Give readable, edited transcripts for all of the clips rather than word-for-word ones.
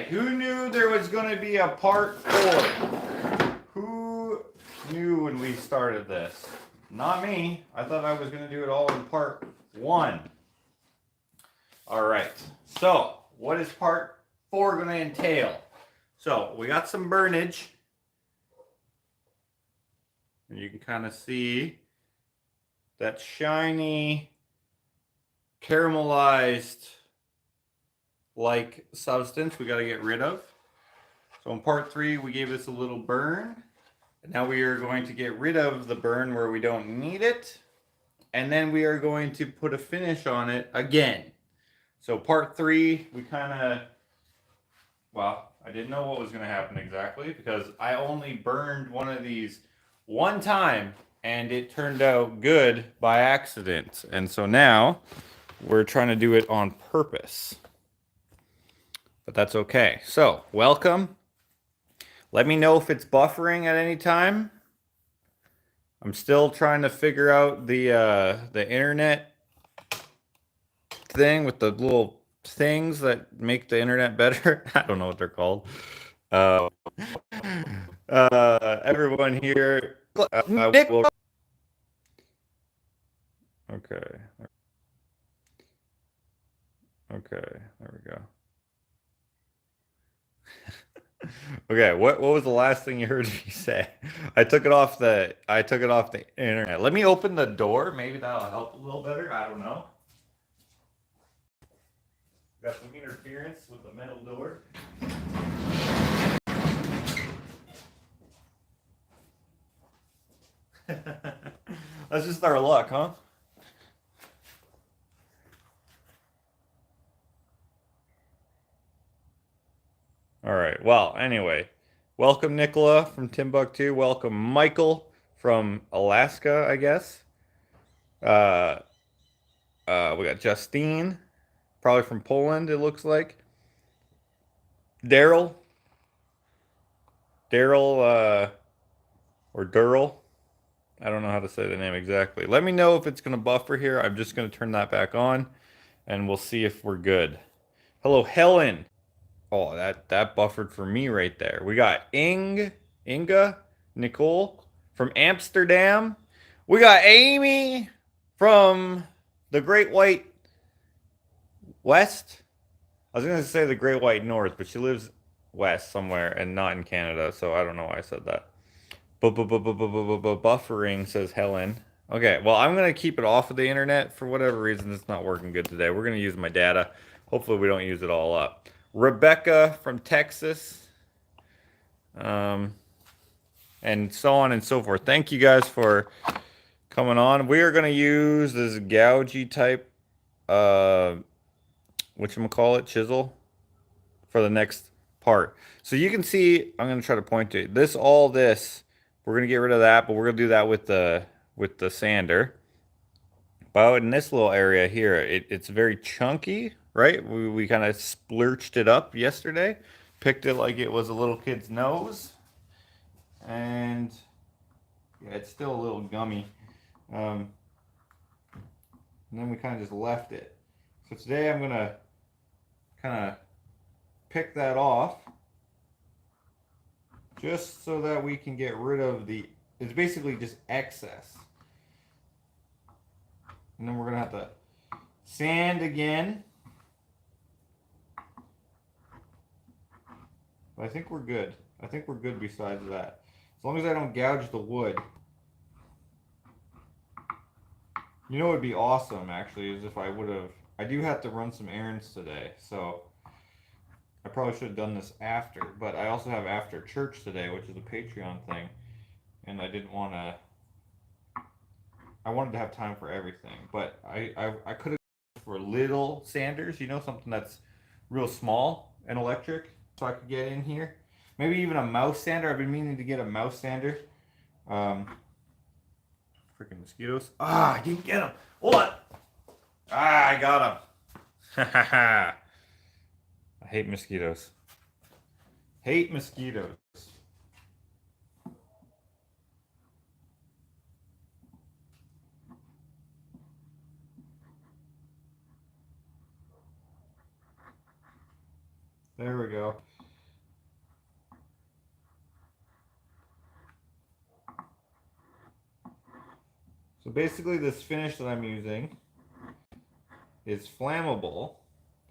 right, who knew there was going to be a part 4? Who knew when we started this? Not me. I thought I was going to do it all in part 1. All right, so what is part 4 going to entail? So we got some burnage. And you can kind of see that shiny, caramelized like substance we got to get rid of. So in part 3, we gave this a little burn. And now we are going to get rid of the burn where we don't need it. And then we are going to put a finish on it again. So part 3, we kind of, well, I didn't know what was going to happen exactly because I only burned one of these one time and it turned out good by accident. And so now we're trying to do it on purpose. But that's okay. So, welcome. Let me know if it's buffering at any time. I'm still trying to figure out the internet thing with the little things that make the internet better. I don't know what they're called. Everyone here will... Okay. Okay, there we go. Okay, what was the last thing you heard me say? I took it off the internet. Let me open the door. Maybe that'll help a little better. I don't know. Got some interference with the metal door. That's just our luck, huh? All right. Well, anyway, welcome Nicola from Timbuktu. Welcome Michael from Alaska, I guess. We got Justine, probably from Poland, it looks like. Daryl, or Durrell. I don't know how to say the name exactly. Let me know if it's going to buffer here. I'm just going to turn that back on, and we'll see if we're good. Hello, Helen. Oh, that buffered for me right there. We got Inga, Nicole from Amsterdam. We got Amy from the Great White West. I was going to say the Great White North, but she lives west somewhere and not in Canada, so I don't know why I said that. Buffering, says Helen. Okay, well, I'm going to keep it off of the internet. For whatever reason, it's not working good today. We're going to use my data. Hopefully, we don't use it all up. Rebecca from Texas. And so on and so forth. Thank you guys for coming on. We are going to use this gougey type, whatchamacallit, chisel for the next part. So you can see, I'm going to try to point to it. All this, we're going to get rid of that, but we're going to do that with the sander. But in this little area here, it's very chunky, right? We kind of splurched it up yesterday. Picked it like it was a little kid's nose. And yeah, it's still a little gummy. And then we kind of just left it. So today I'm going to kind of pick that off just so that we can get rid of it's basically just excess. And then we're going to have to sand again. But I think we're good. I think we're good besides that. As long as I don't gouge the wood. You know what would be awesome, actually, is if I would have... I do have to run some errands today, so I probably should have done this after. But I also have after church today, which is a Patreon thing. And I didn't want to... I wanted to have time for everything. But I could have gone for little sanders, you know, something that's real small and electric, so I could get in here. Maybe even a mouse sander. I've been meaning to get a mouse sander. Freaking mosquitoes. Ah, I didn't get them. Hold on. Ah, I got them. Ha ha ha. I hate mosquitoes. Hate mosquitoes. There we go. So basically this finish that I'm using is flammable.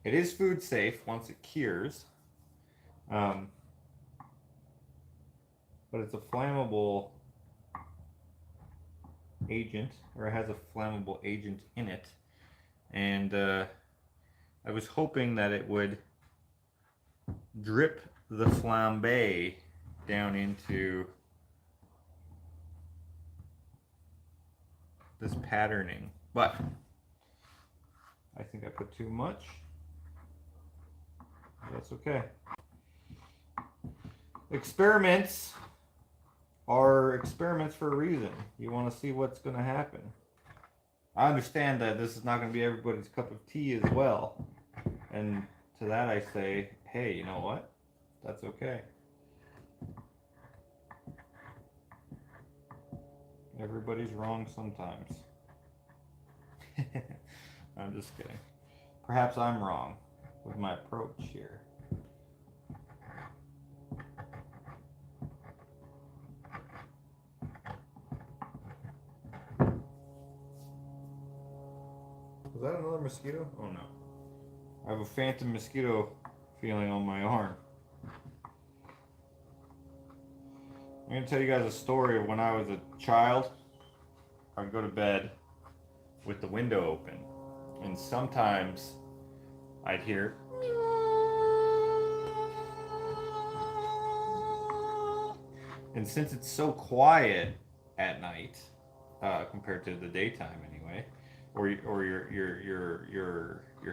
It is food safe once it cures. But it's a flammable agent, or it has a flammable agent in it. And I was hoping that it would drip the flambe down into this patterning, but I think I put too much. That's okay. Experiments are experiments for a reason. You want to see what's going to happen. I understand that this is not going to be everybody's cup of tea as well. And to that I say, hey, you know what? That's okay. Everybody's wrong sometimes. I'm just kidding. Perhaps I'm wrong with my approach here. Was that another mosquito? Oh no. I have a phantom mosquito feeling on my arm. I'm going to tell you guys a story of when I was a child. I'd go to bed with the window open, and sometimes I'd hear and since it's so quiet at night compared to the daytime anyway, or your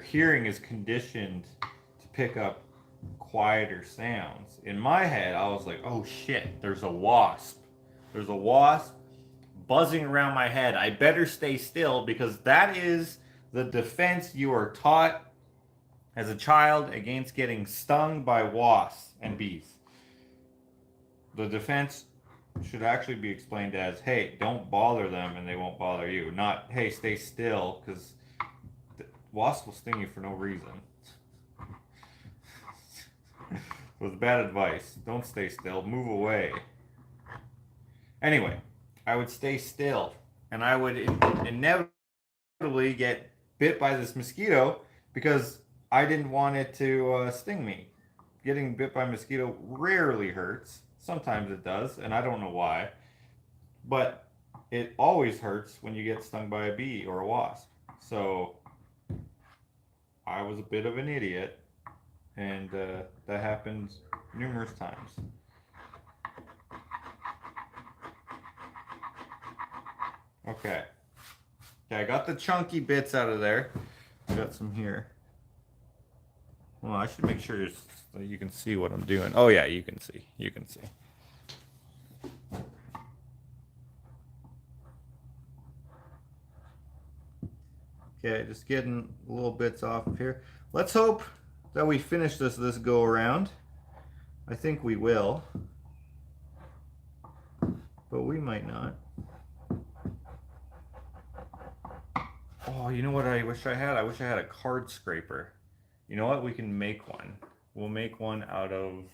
hearing is conditioned to pick up quieter sounds. In my head, I was like, oh shit, there's a wasp. There's a wasp buzzing around my head. I better stay still, because that is the defense you are taught as a child against getting stung by wasps and bees. The defense should actually be explained as, hey, don't bother them and they won't bother you. Not, hey, stay still, because wasps will sting you for no reason. It was bad advice. Don't stay still. Move away. Anyway, I would stay still, and I would inevitably get bit by this mosquito because I didn't want it to sting me. Getting bit by a mosquito rarely hurts. Sometimes it does, and I don't know why. But it always hurts when you get stung by a bee or a wasp. So I was a bit of an idiot, and that happens numerous times. Okay. Okay, I got the chunky bits out of there. I got some here. Well, I should make sure so you can see what I'm doing. Oh yeah, you can see. You can see. Okay, just getting little bits off of here. Let's hope that we finish this go around. I think we will, but we might not. Oh, you know what I wish I had? I wish I had a card scraper. You know what? We can make one. We'll make one out of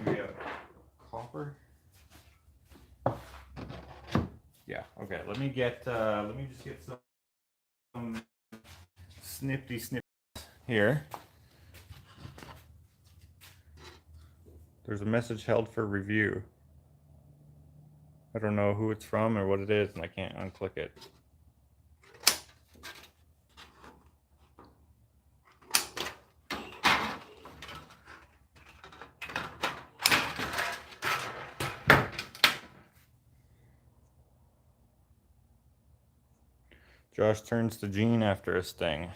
maybe a copper. Yeah. Okay. Let me get. Let me just get some snifty snips here. There's a message held for review. I don't know who it's from or what it is, and I can't unclick it. Josh turns to Gene after a sting.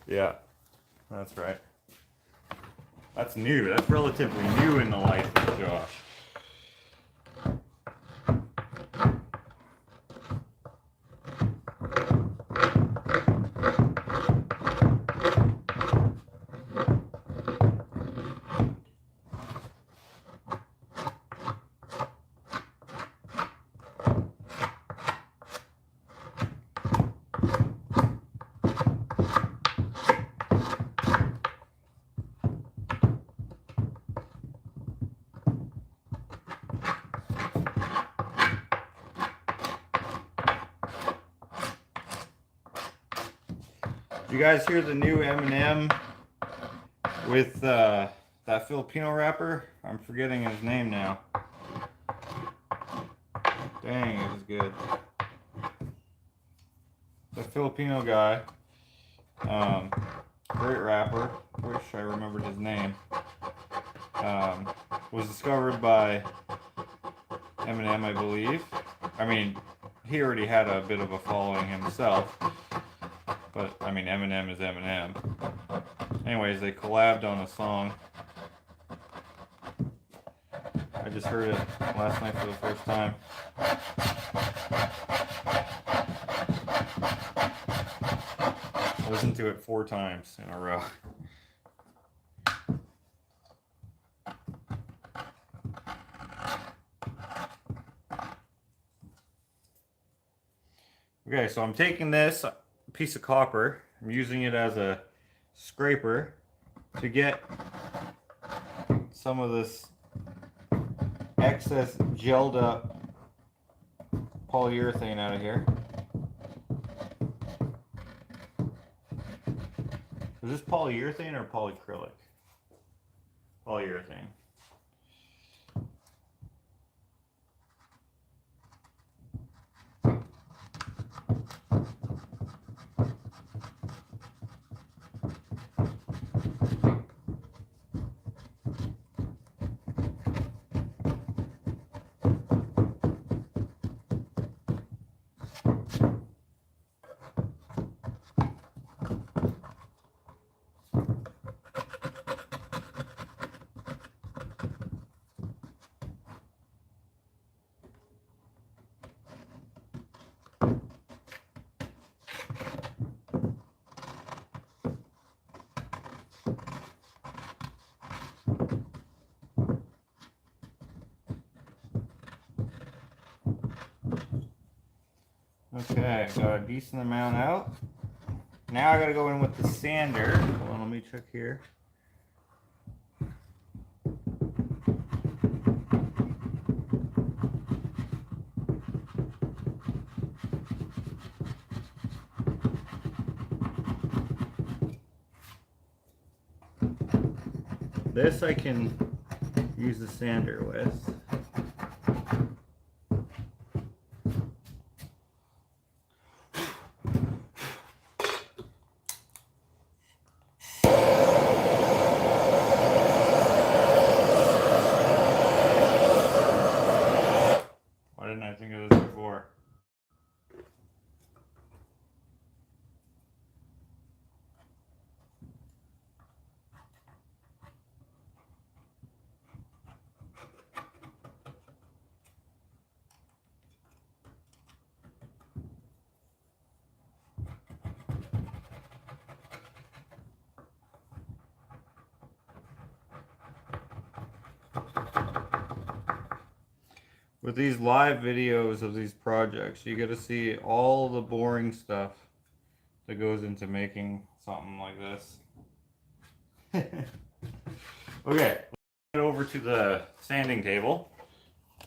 Yeah, that's right. That's new. That's relatively new in the life of Josh. You guys hear the new M&M with that Filipino rapper? I'm forgetting his name now. Dang, it was good. The Filipino guy, great rapper, wish I remembered his name, was discovered by Eminem, I believe. I mean, he already had a bit of a following himself, but I mean, Eminem is Eminem. Anyways, they collabed on a song. I just heard it last night for the first time. I listened to it 4 times in a row. Okay, so I'm taking this piece of copper, I'm using it as a scraper to get some of this excess gelled up polyurethane out of here. Is this polyurethane or polyacrylic? Polyurethane. Okay, got a decent amount out. Now I gotta go in with the sander. Hold on, let me check here. This I can use the sander with. Why didn't I think of this before? With these live videos of these projects, you get to see all the boring stuff that goes into making something like this. Okay, let's get over to the sanding table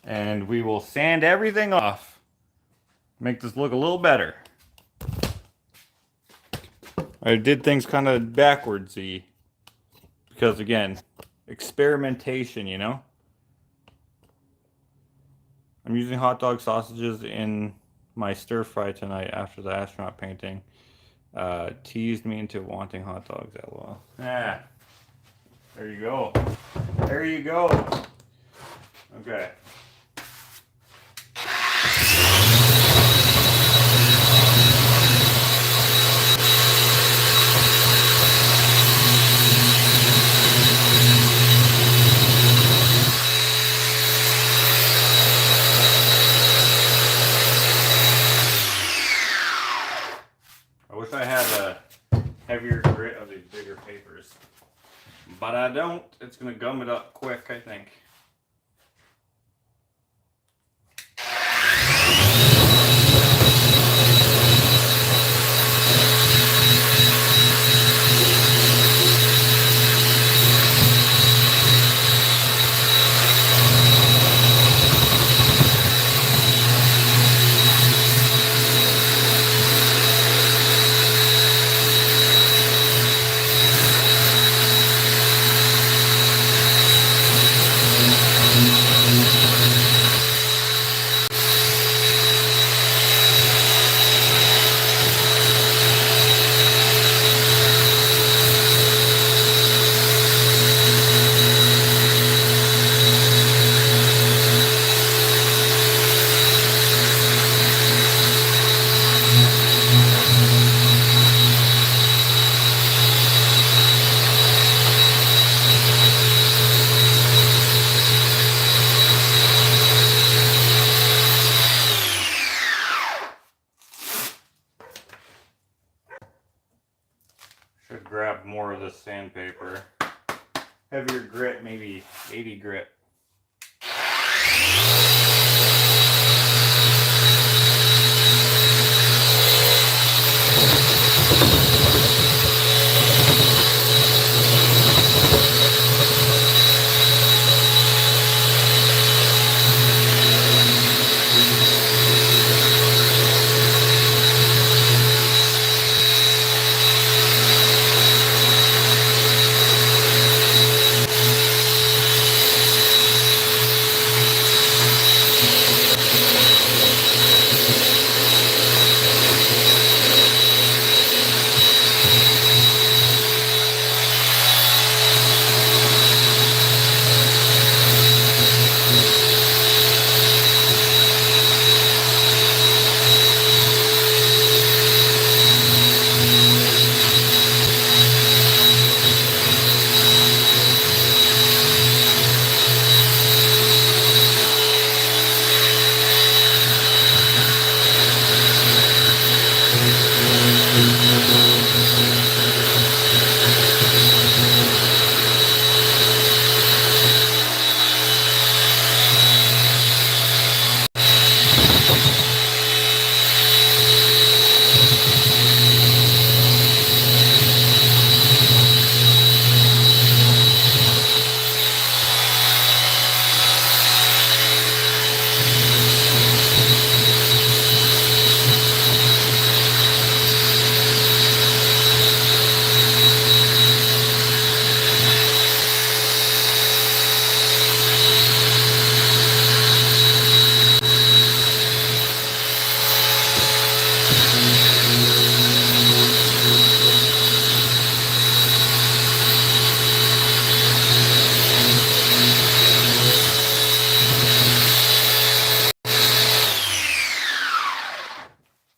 and we will sand everything off. Make this look a little better. I did things kind of backwardsy because, again, experimentation, you know? I'm using hot dog sausages in my stir fry tonight after the astronaut painting. Teased me into wanting hot dogs, lol. Ah, there you go. There you go. Okay. I wish I had a heavier grit of these bigger papers, but I don't. It's gonna gum it up quick, I think. grab more of this sandpaper. Heavier grit, maybe 80 grit.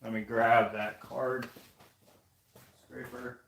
Let me grab that card scraper.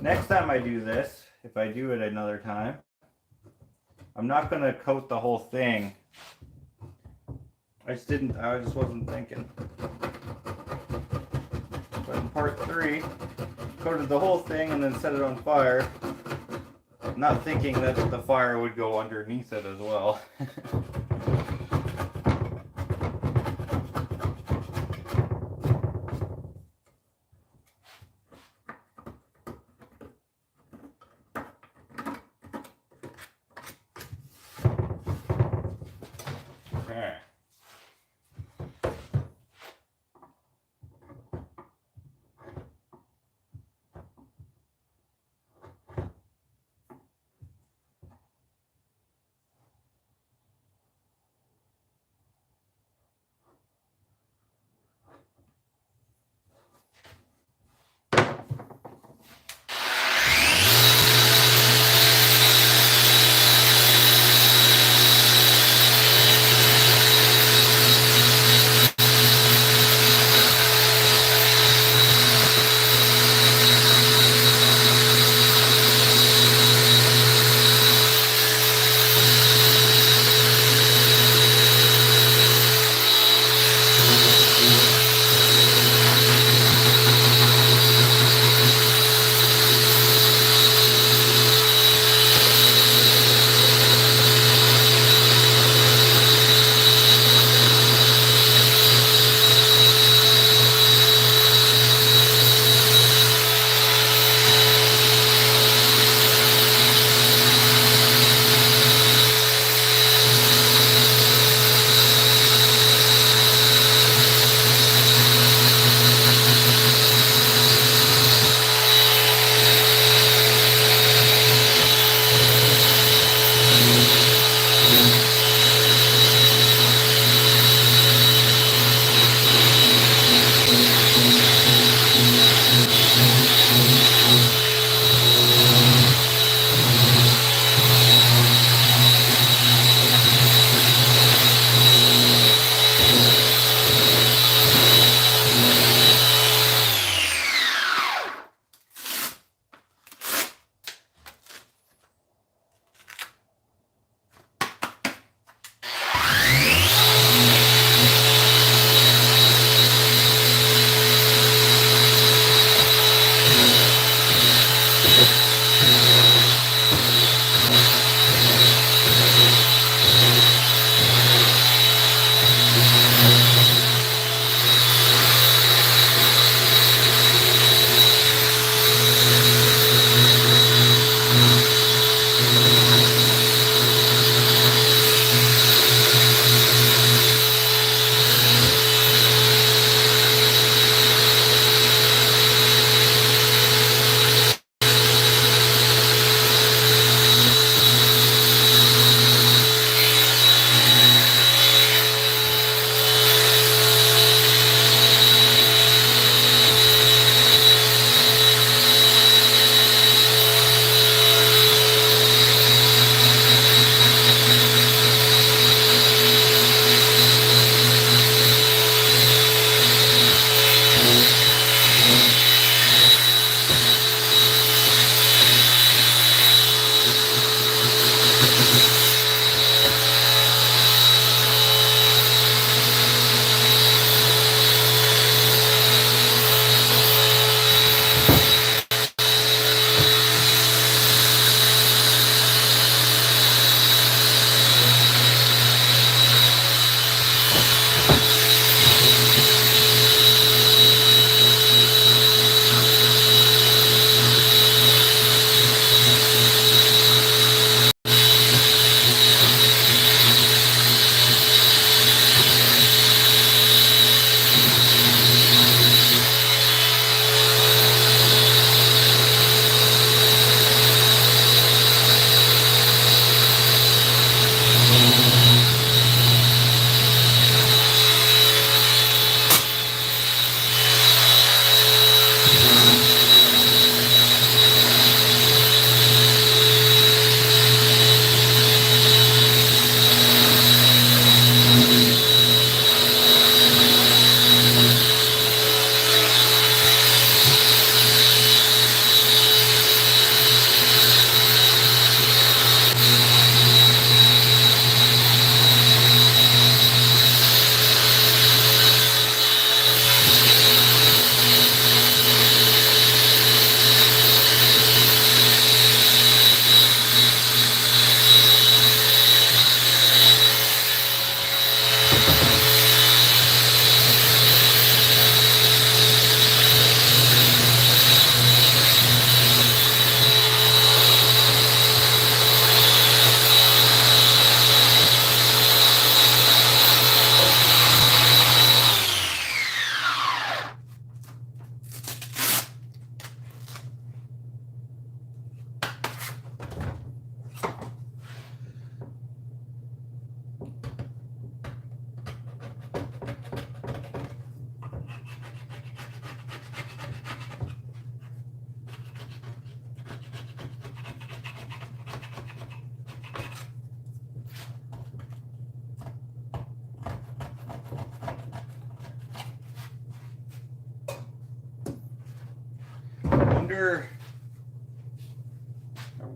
Next time I do this, if I do it another time, I'm not going to coat the whole thing. I just wasn't thinking. But in part 3, coated the whole thing and then set it on fire. Not thinking that the fire would go underneath it as well. Okay.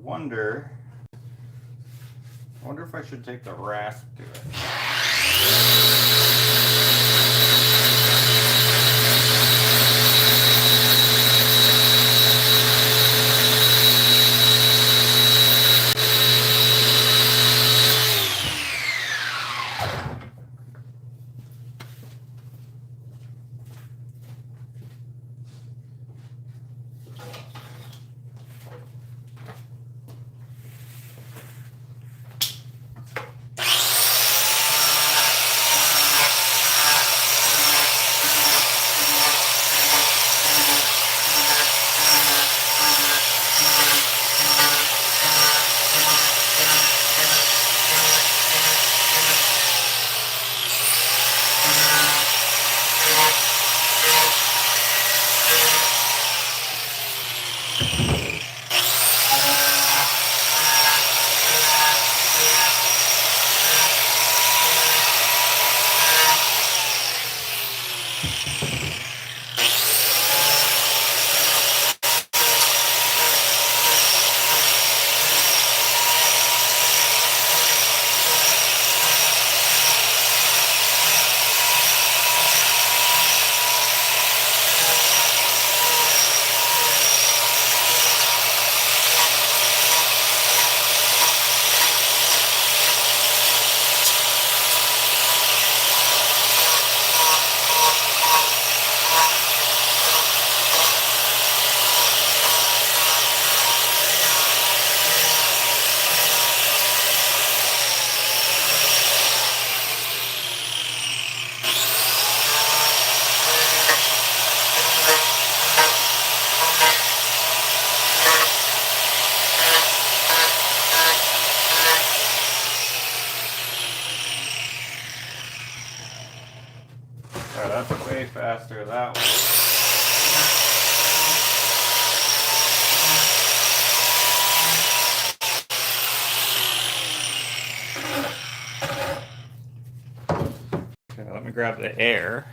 wonder if I should take the rasp to it. Alright, that's way faster that way. Okay, let me grab the air.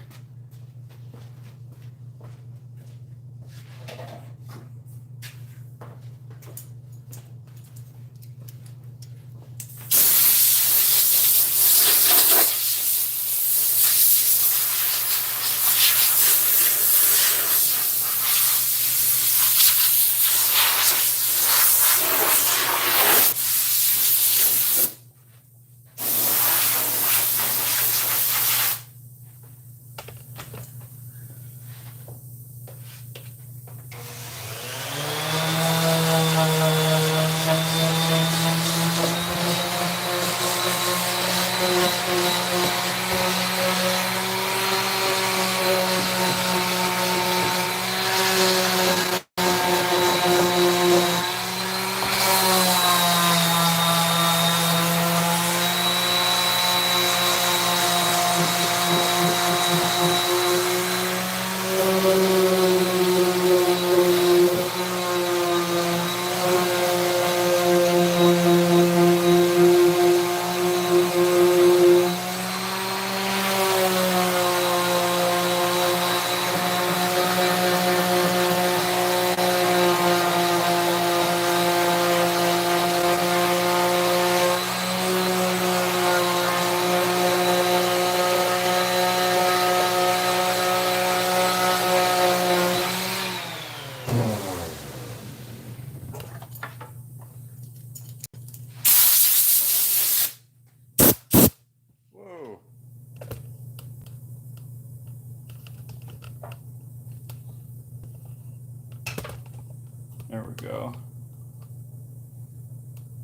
There we go.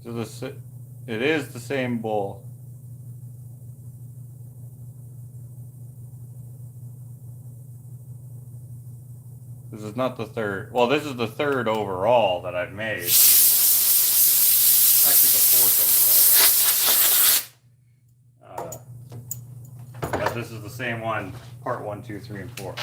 So it is the same bowl. This is not the third. Well, this is the third overall that I've made. Actually, the fourth overall. But this is the same one, part 1, 2, 3, and 4.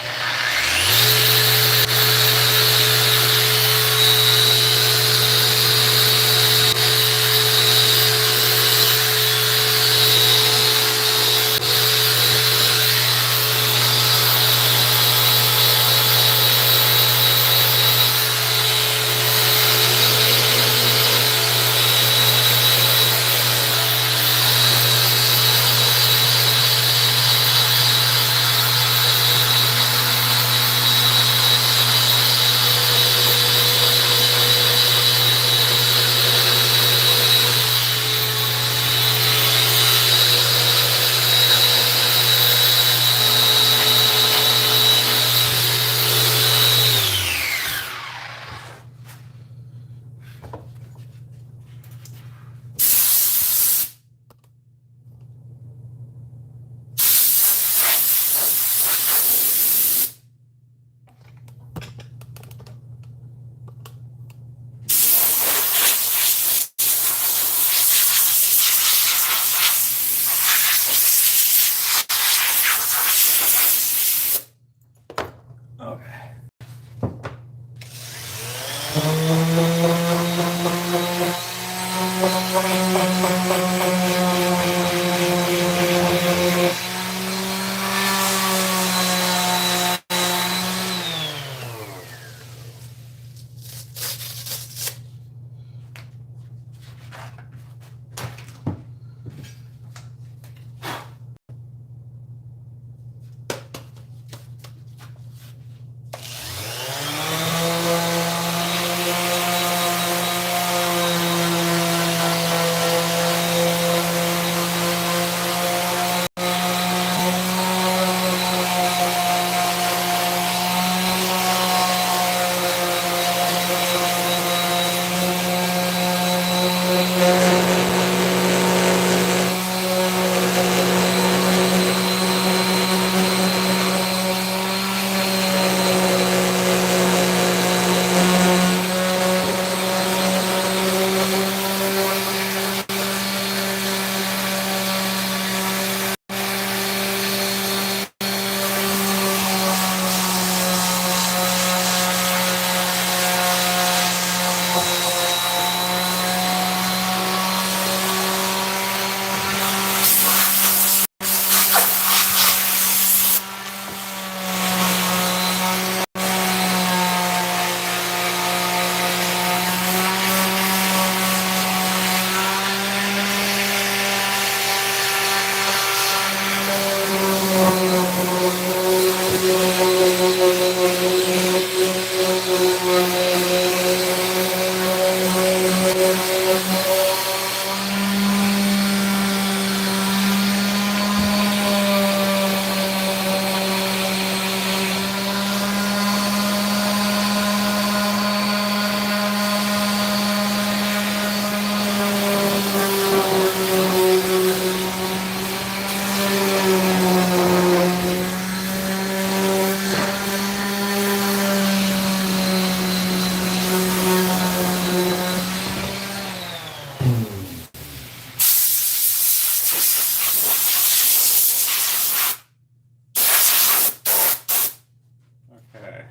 Okay,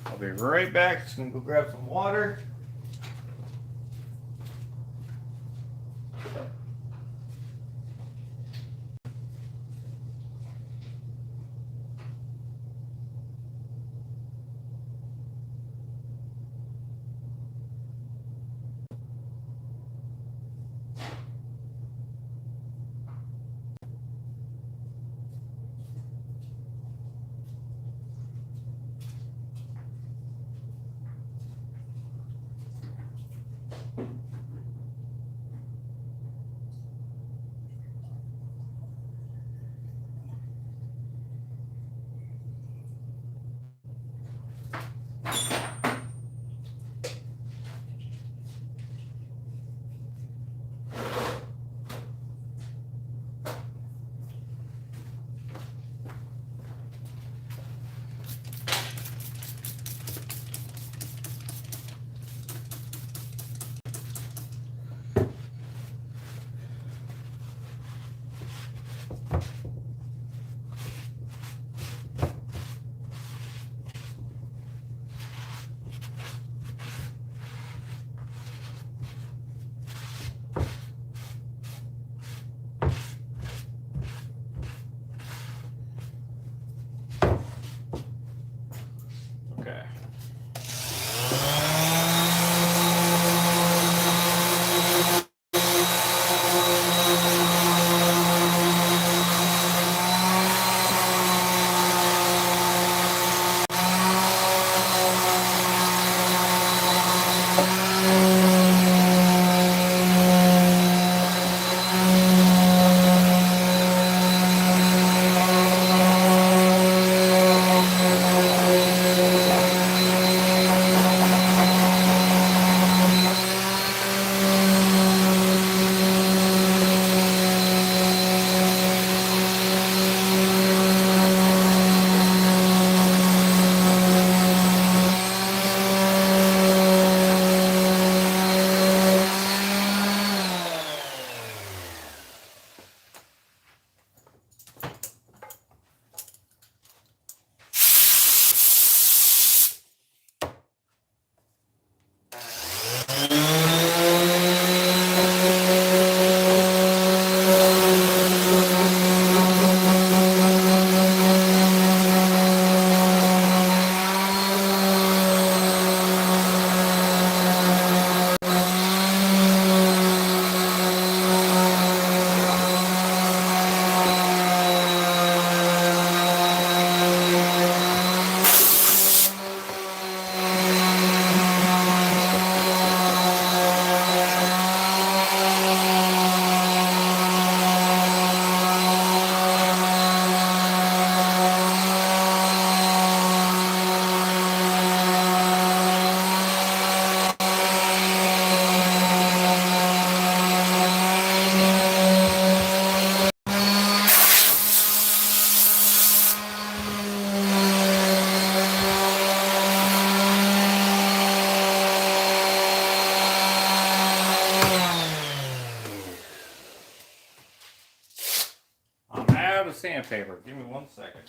I'll be right back. Just gonna go grab some water. sandpaper. Give me 1 second.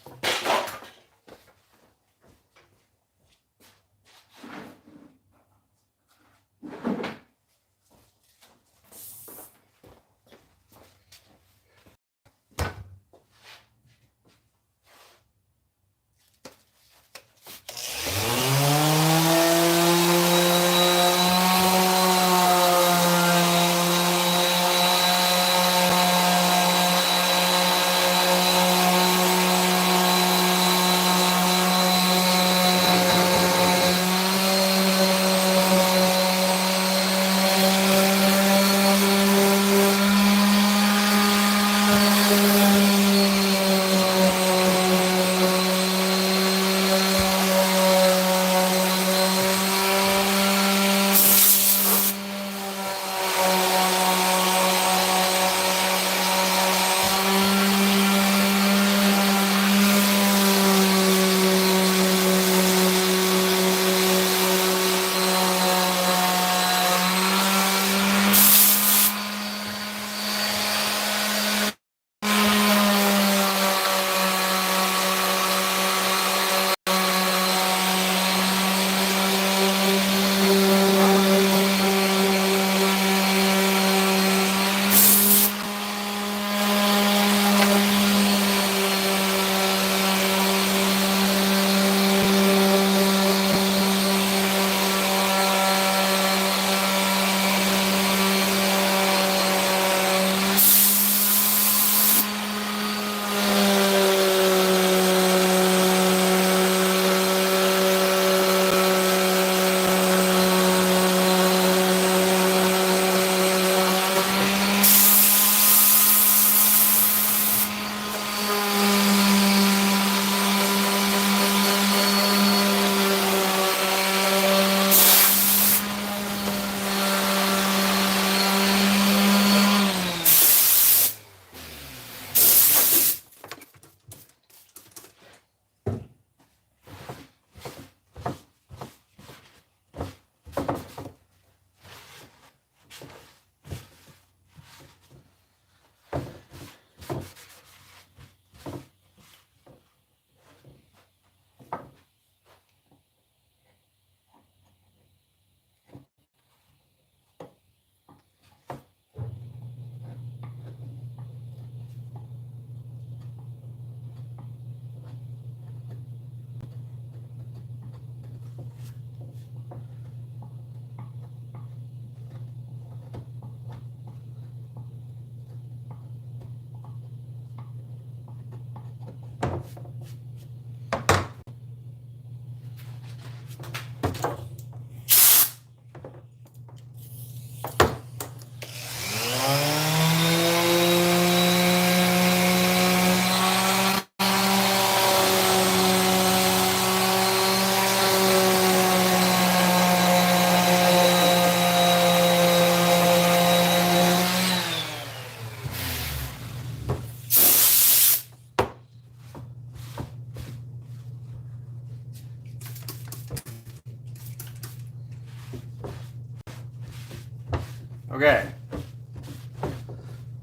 Okay.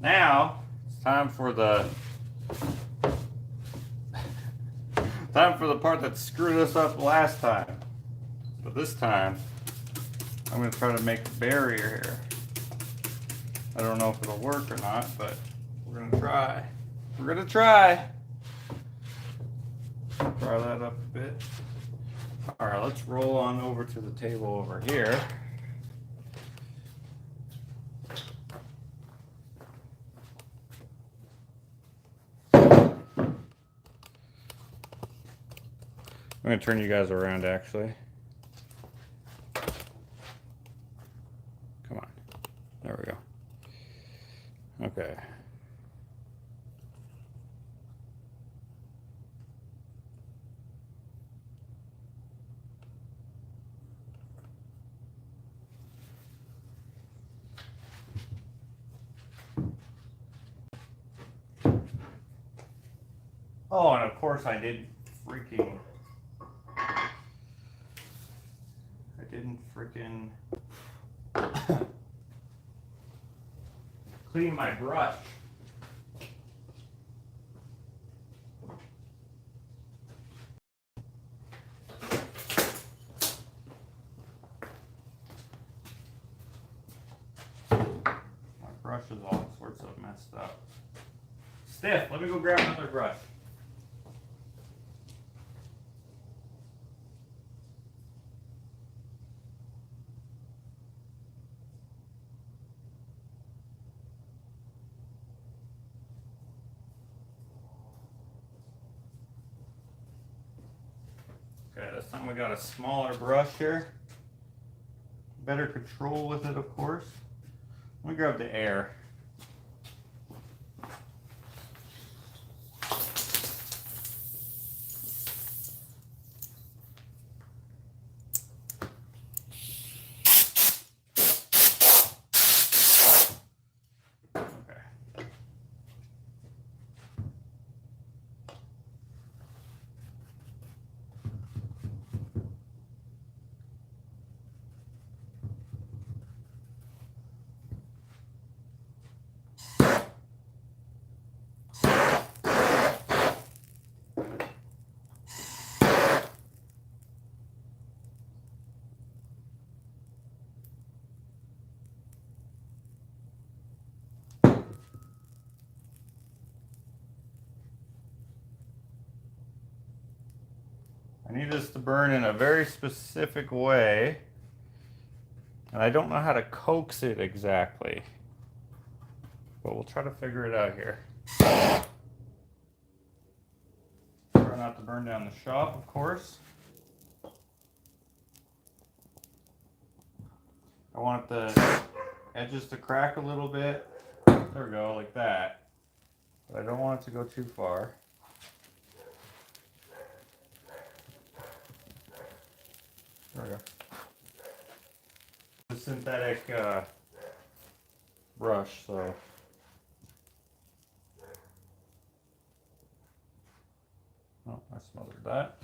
Now it's time for the part that screwed us up last time. But this time I'm going to try to make a barrier here. I don't know if it'll work or not, but we're going to try. We're going to try. Fire that up a bit. All right, let's roll on over to the table over here. I'm going to turn you guys around, actually. Come on. There we go. Okay. Oh, and of course I didn't freaking clean my brush. brush is all sorts of messed up. Stiff, let me go grab another brush. Okay, this time we got a smaller brush here. Better control with it, of course. Let me grab the air. I need this to burn in a very specific way, and I don't know how to coax it exactly, but we'll try to figure it out here. Try not to burn down the shop, of course. I want the edges to crack a little bit. There we go, like that. But I don't want it to go too far. There we go. The synthetic brush, so. Oh, I smothered that.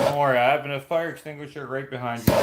Don't worry, I have a fire extinguisher right behind you.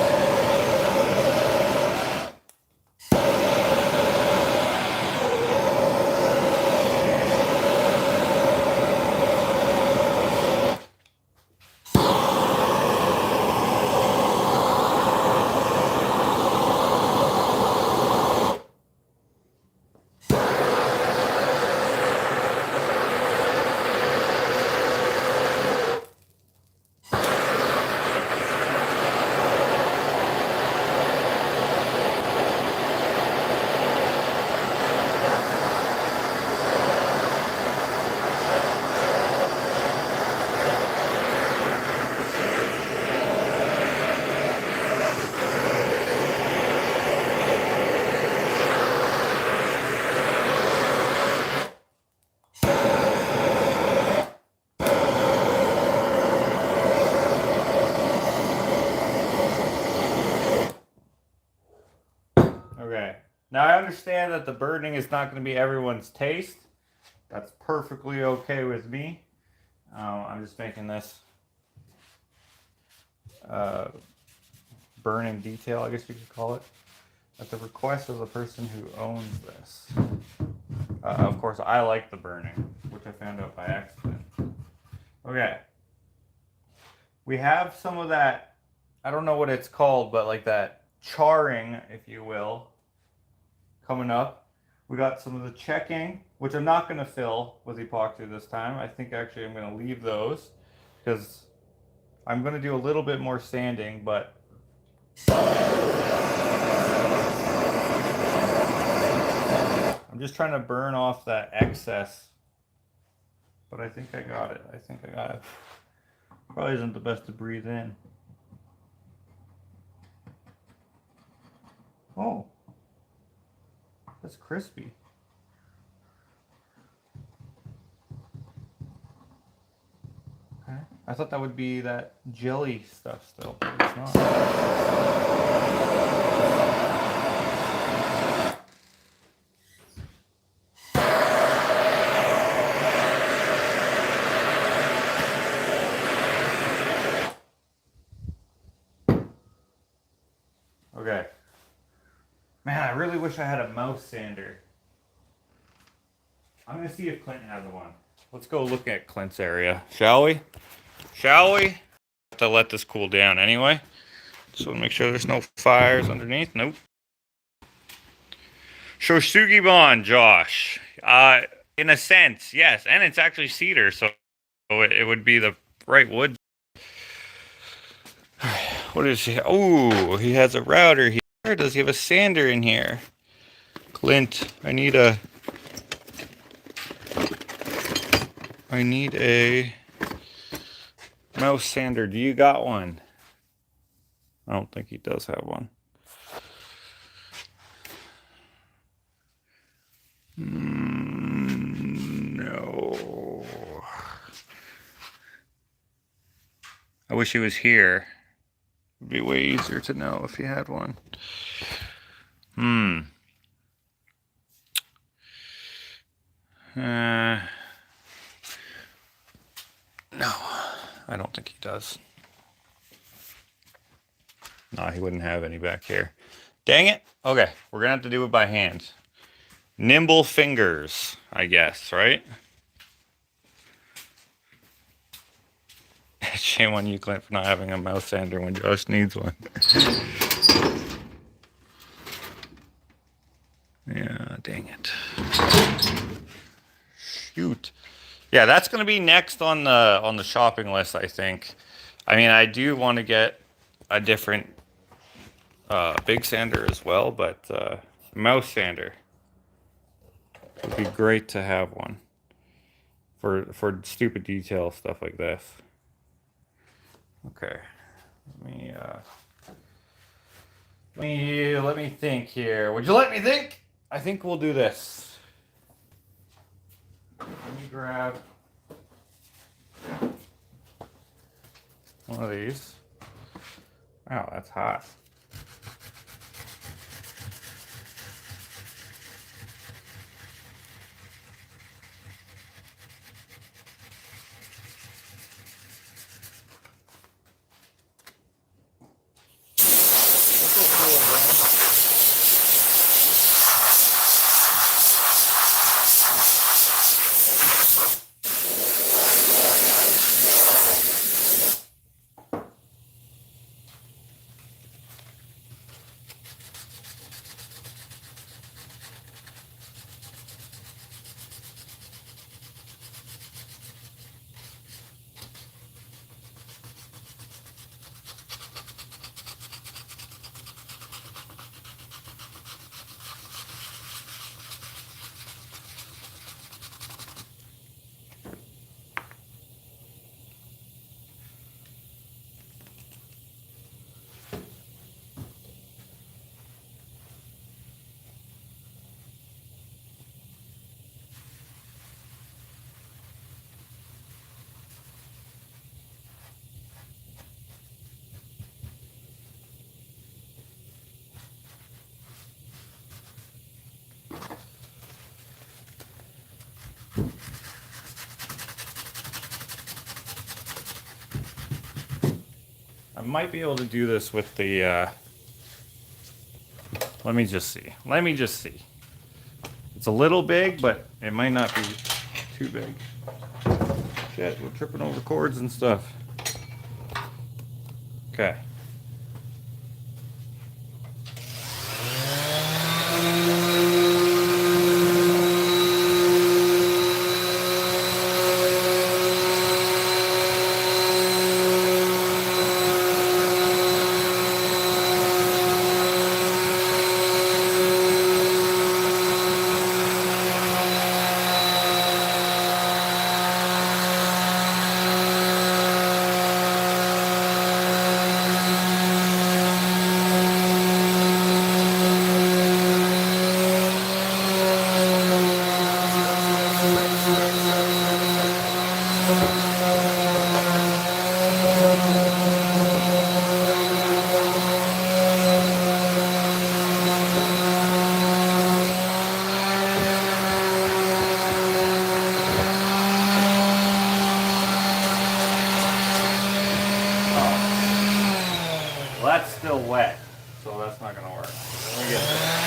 Okay, now I understand that the burning is not going to be everyone's taste. That's perfectly okay with me. I'm just making this burning detail, I guess you could call it, at the request of the person who owns this. Of course, I like the burning, which I found out by accident. Okay. We have some of that, I don't know what it's called, but like that charring, if you will, coming up. We got some of the checking, which I'm not going to fill with epoxy this time. I think actually I'm going to leave those because I'm going to do a little bit more sanding, but I'm just trying to burn off that excess. But I think I got it. I think I got it. Probably isn't the best to breathe in. Oh, that's crispy. Okay. I thought that would be that jelly stuff still, but it's not. Okay. Man, I really wish I had a mouse sander. I'm going to see if Clinton has one. Let's go look at Clint's area, shall we? Shall we? Have to let this cool down anyway. So make sure there's no fires underneath. Nope. Shosugibon, Josh. In a sense, yes. And it's actually cedar, so it would be the right wood. What is he? Oh, he has a router here. Does he have a sander in here? Clint, I need a mouse sander. Do you got one? I don't think he does have one. No. I wish he was here. It'd be way easier to know if he had one. No, I don't think he does. No, he wouldn't have any back here. Dang it. Okay, we're gonna have to do it by hand. Nimble fingers, I guess, right? Shame on you, Clint, for not having a mouse sander when Josh needs one. Yeah, dang it. Shoot. Yeah, that's going to be next on the shopping list, I think. I mean, I do want to get a different big sander as well, but mouse sander would be great to have one for stupid detail stuff like this. Okay, let me think here. Would you let me think? I think we'll do this. Let me grab one of these. Wow, that's hot. I might be able to do this with the, let me just see. It's a little big, but it might not be too big. Shit, we're tripping over cords and stuff. Okay. Well, that's still wet, so that's not going to work. Let me get this.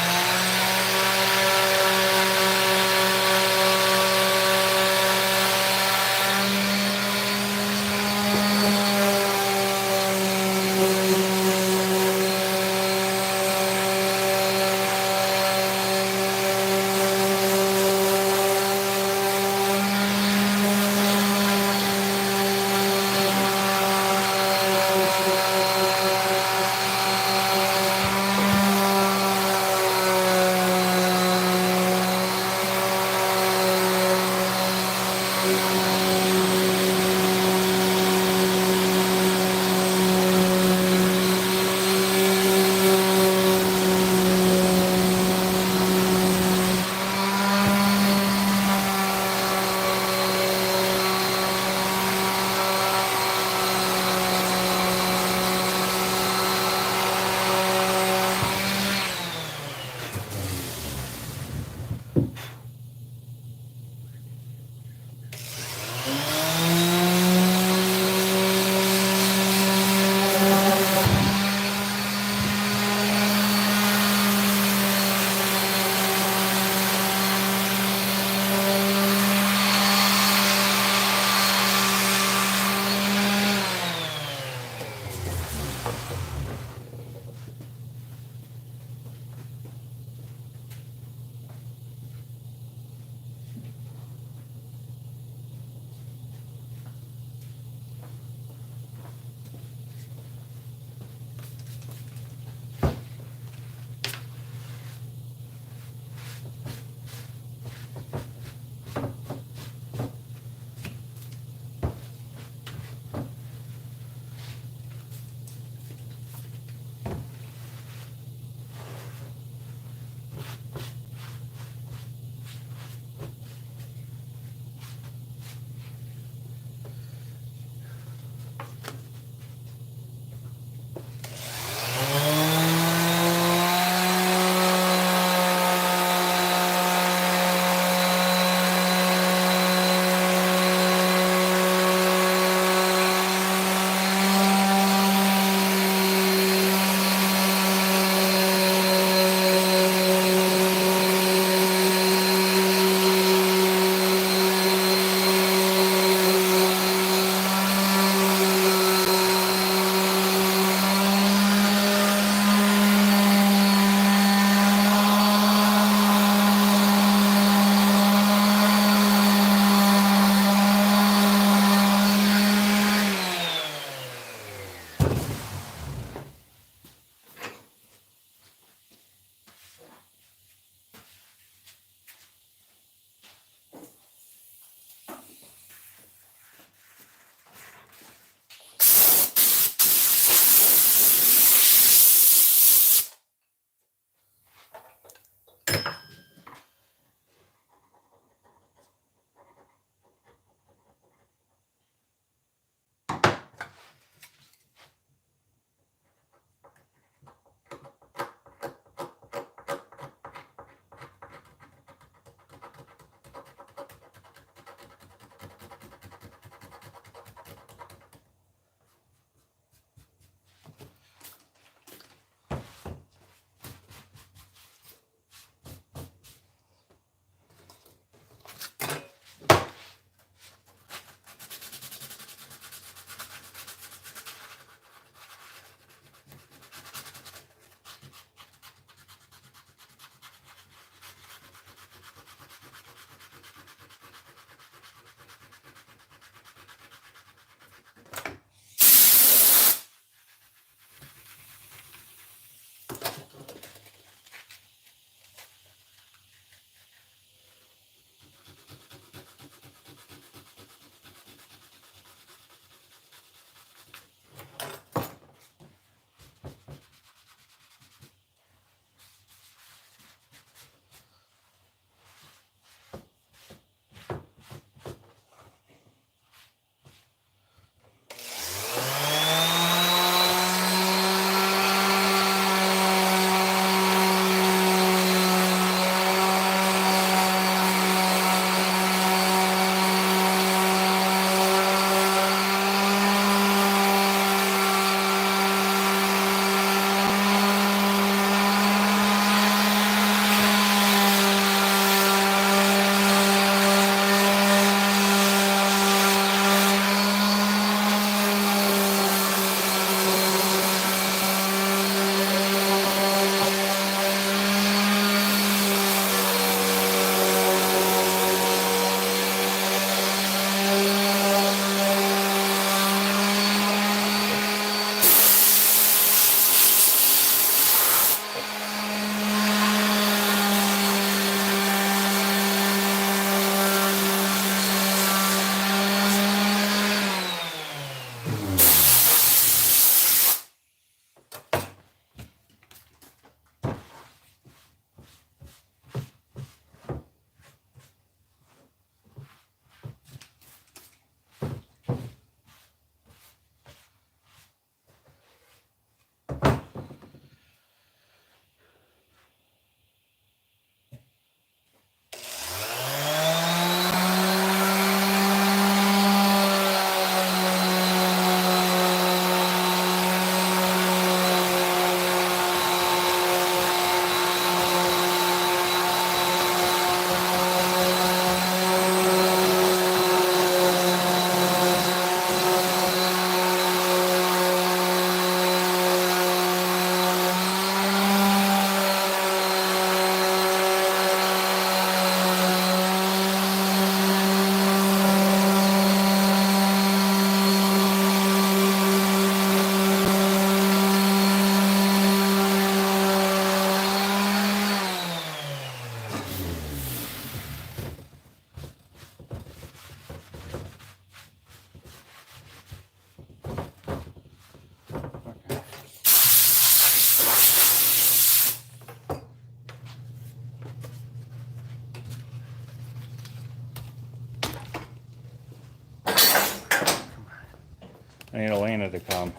need Elena to come.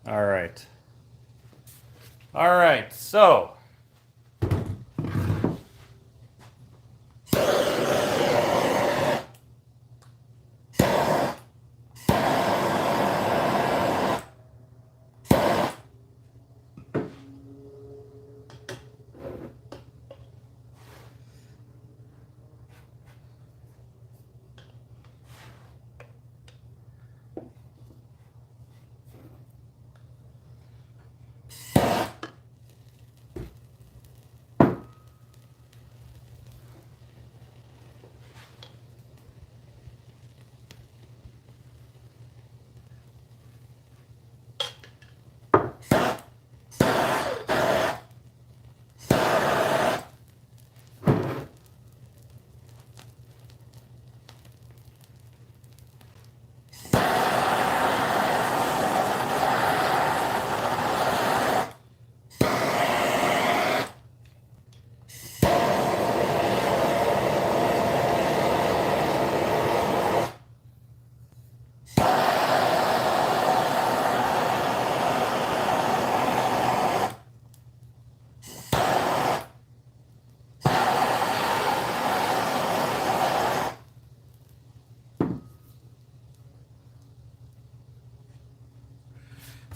All right. All right, so.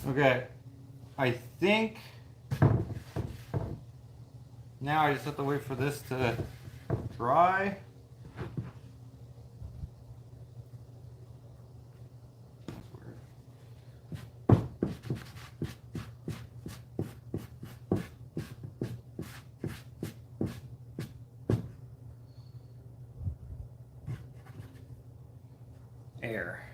Okay, I think now I just have to wait for this to dry. Air.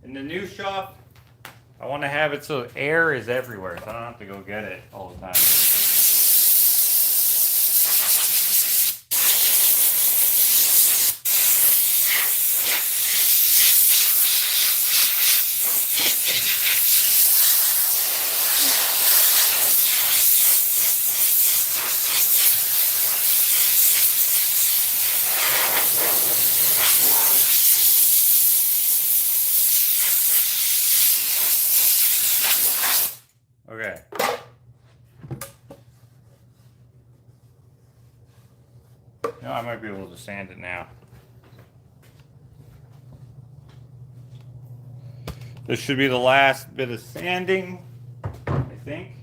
In the new shop, I want to have it so air is everywhere, so I don't have to go get it all the time. Okay. No, I might be able to sand it now. This should be the last bit of sanding, I think.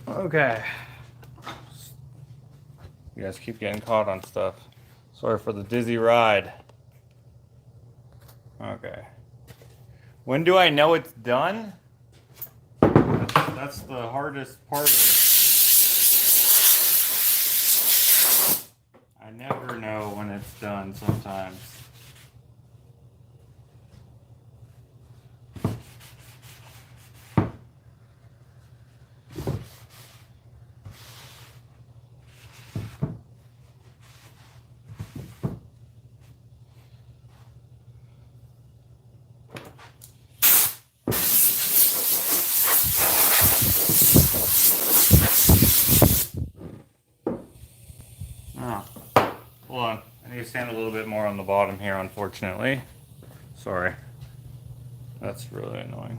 Okay. You guys keep getting caught on stuff. Sorry for the dizzy ride. Okay. When do I know it's done? That's the hardest part of it. I never know when it's done sometimes. you stand a little bit more on the bottom here, unfortunately. Sorry. That's really annoying.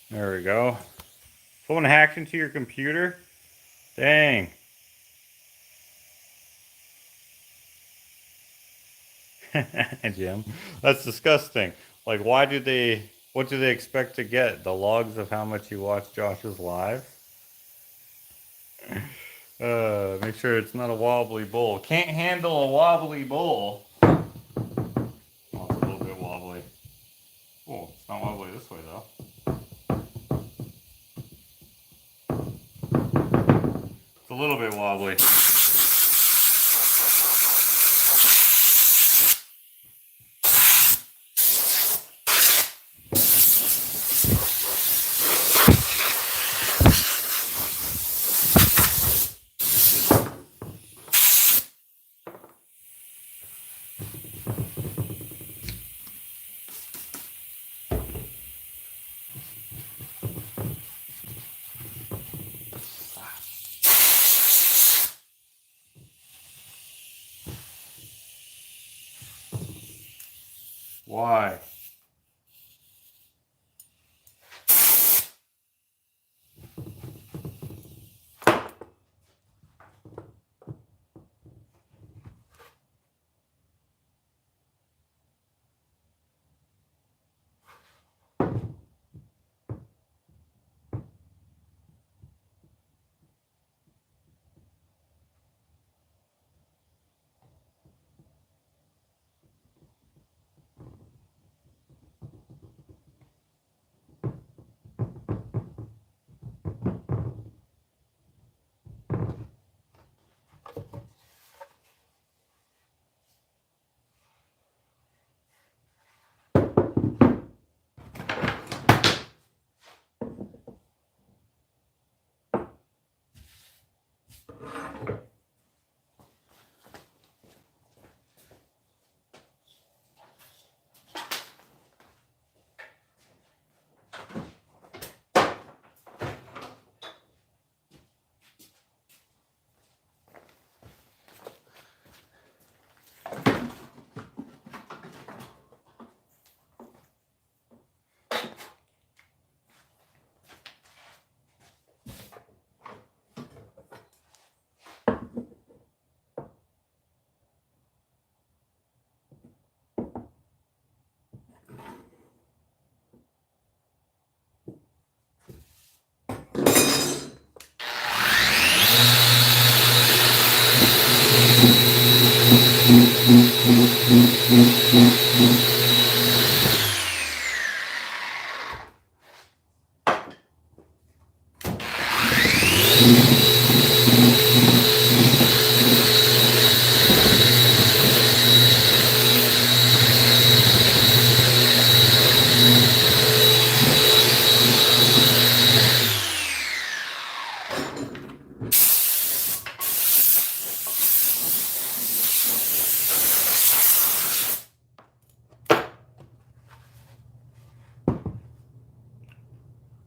There we go. Someone hacked into your computer? Dang. Jim, that's disgusting. Like, what do they expect to get? The logs of how much you watch Josh's live? Make sure it's not a wobbly bowl. Can't handle a wobbly bowl. Oh, it's a little bit wobbly. Oh, it's not wobbly this way though. It's a little bit wobbly. Why?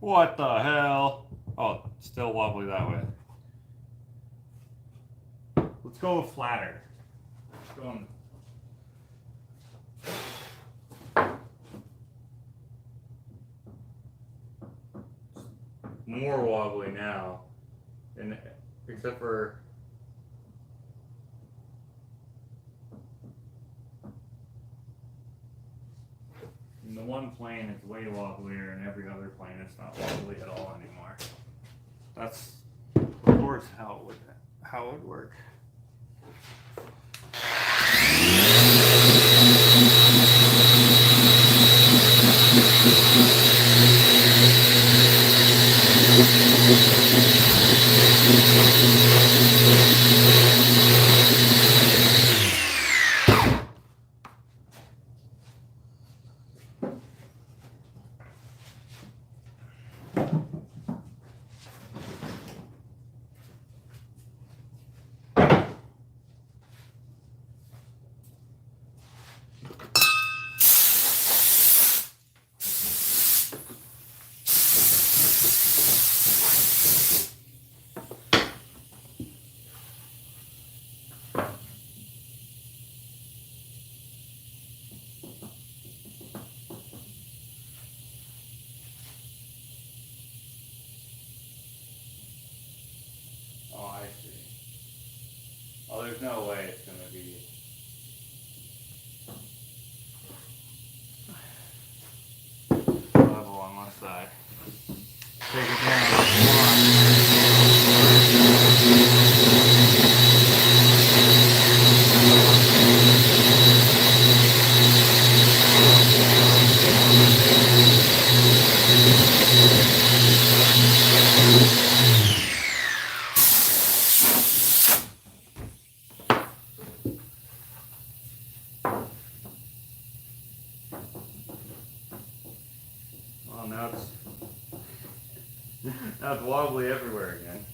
What the hell? Oh, still wobbly that way. Let's go flatter. Let's go on. More wobbly now, and except for in the one plane it's way wobblier, and every other plane it's not wobbly at all anymore. That's of course how it would work. Oh, I see. Oh, there's no way it's going to be... level on one side. Take it down. Well, now it's wobbly everywhere again.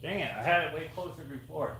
Dang it, I had it way closer before.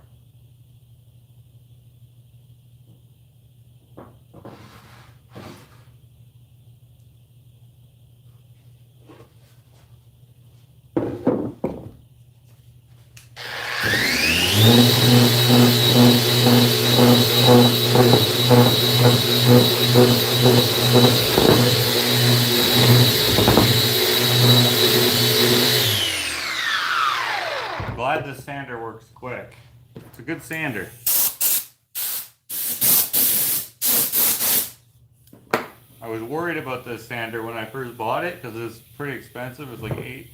I'm glad this sander works quick. It's a good sander. I was worried about this sander when I first bought it because it was pretty expensive. It was like $8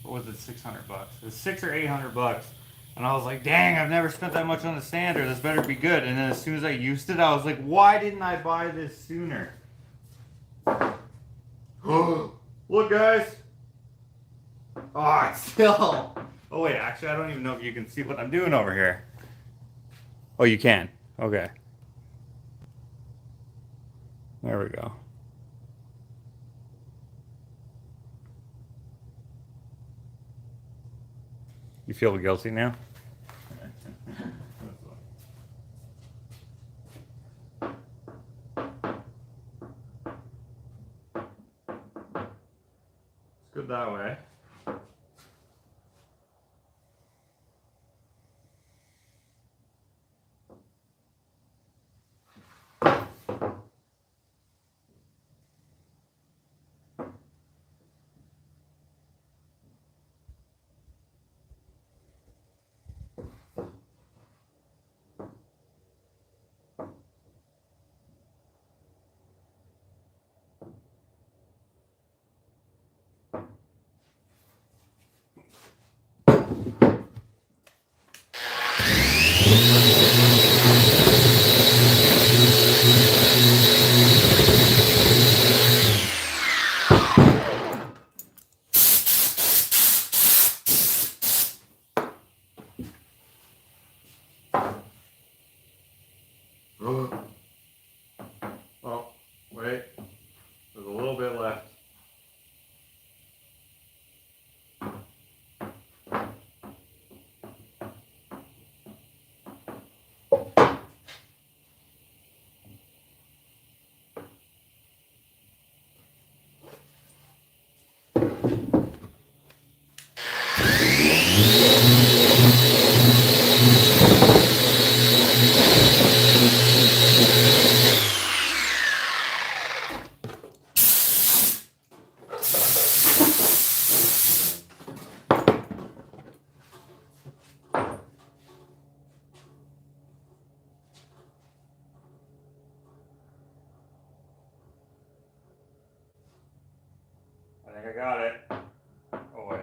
what was it, 600 bucks? It was 600 or 800 bucks. And I was like, dang, I've never spent that much on a sander. This better be good. And then as soon as I used it, I was like, why didn't I buy this sooner? Look, guys. Oh, it's still. Oh, wait, actually, I don't even know if you can see what I'm doing over here. Oh, you can. Okay. There we go. You feel guilty now? It's good that way. Oh, wait. There's a little bit left. I think I got it. Oh, wait.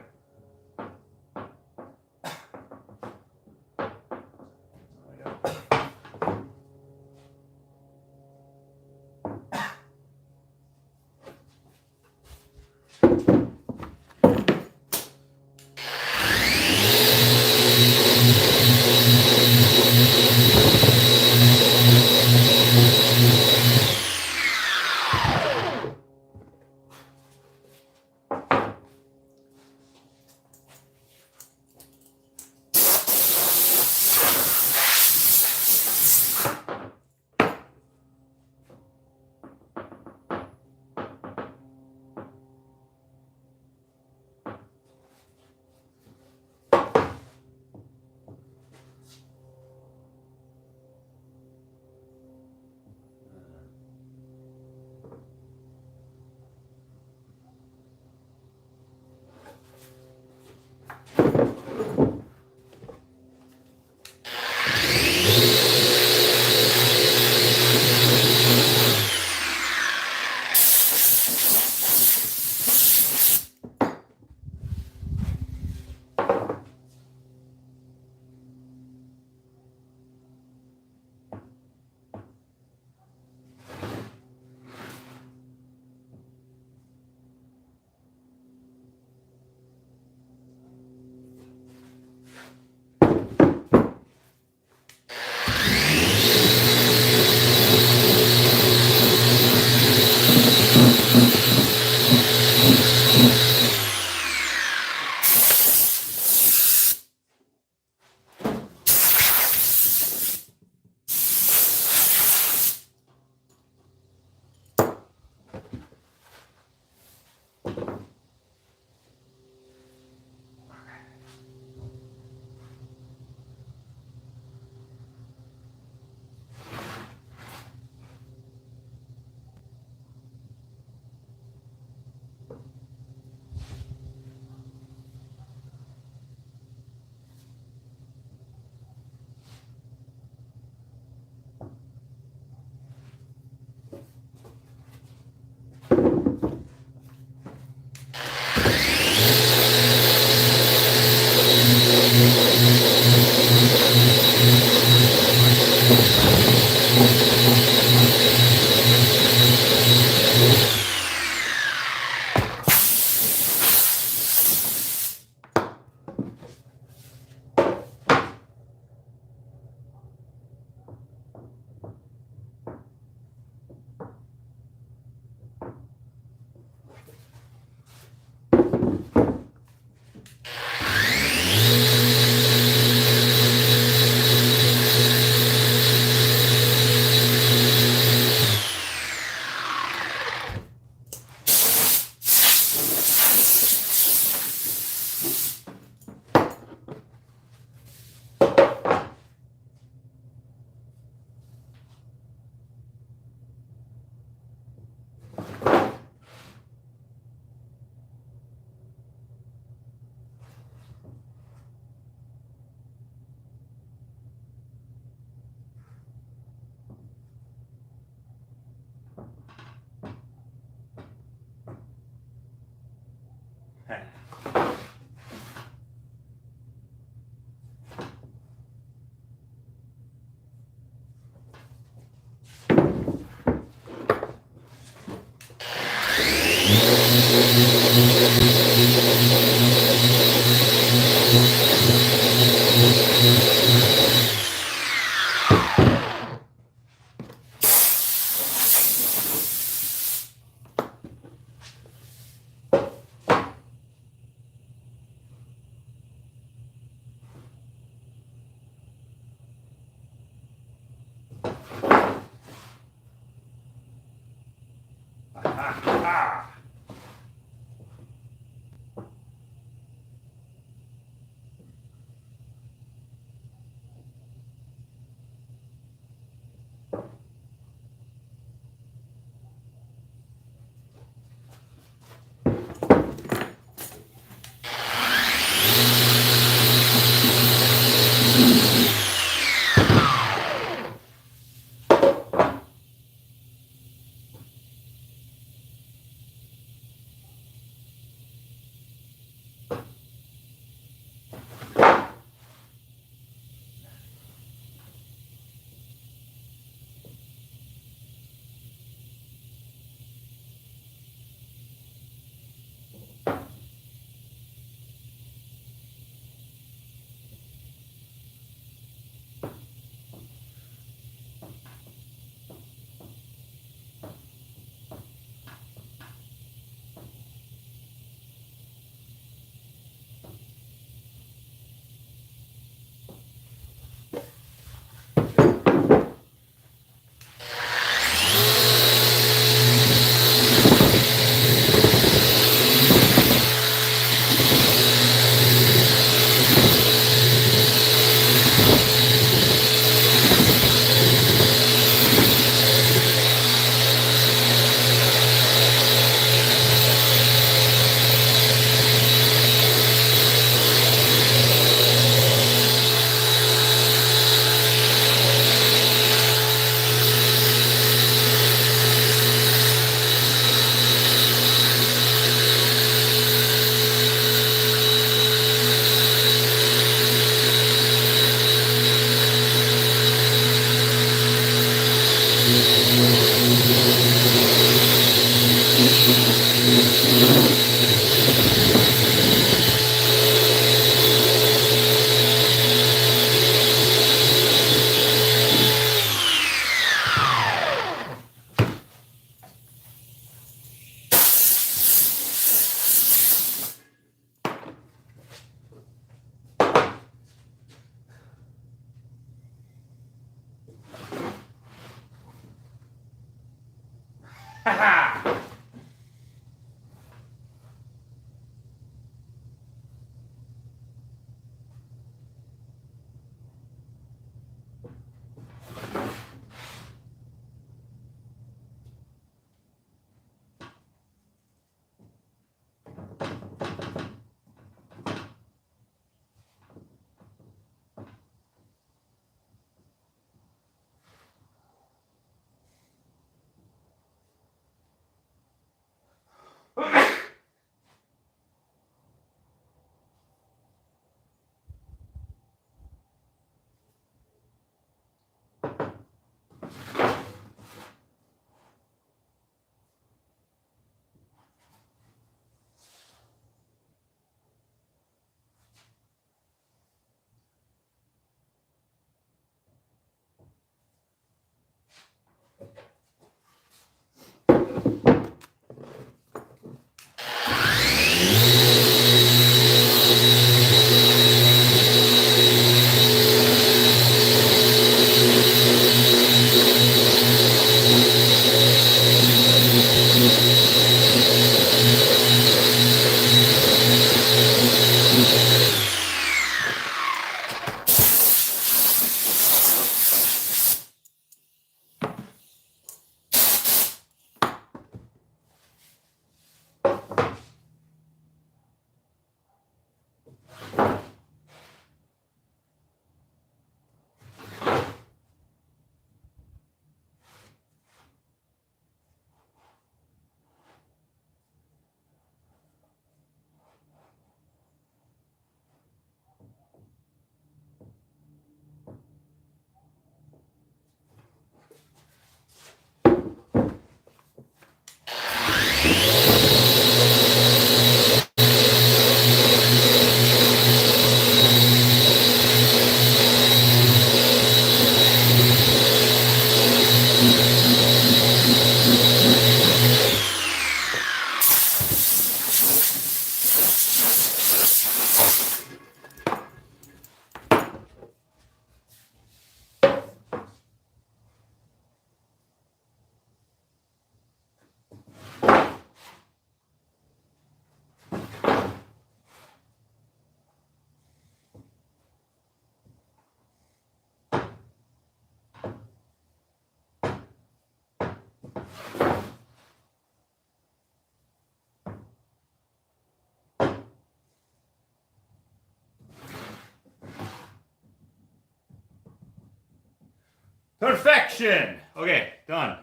Perfection! Okay, done.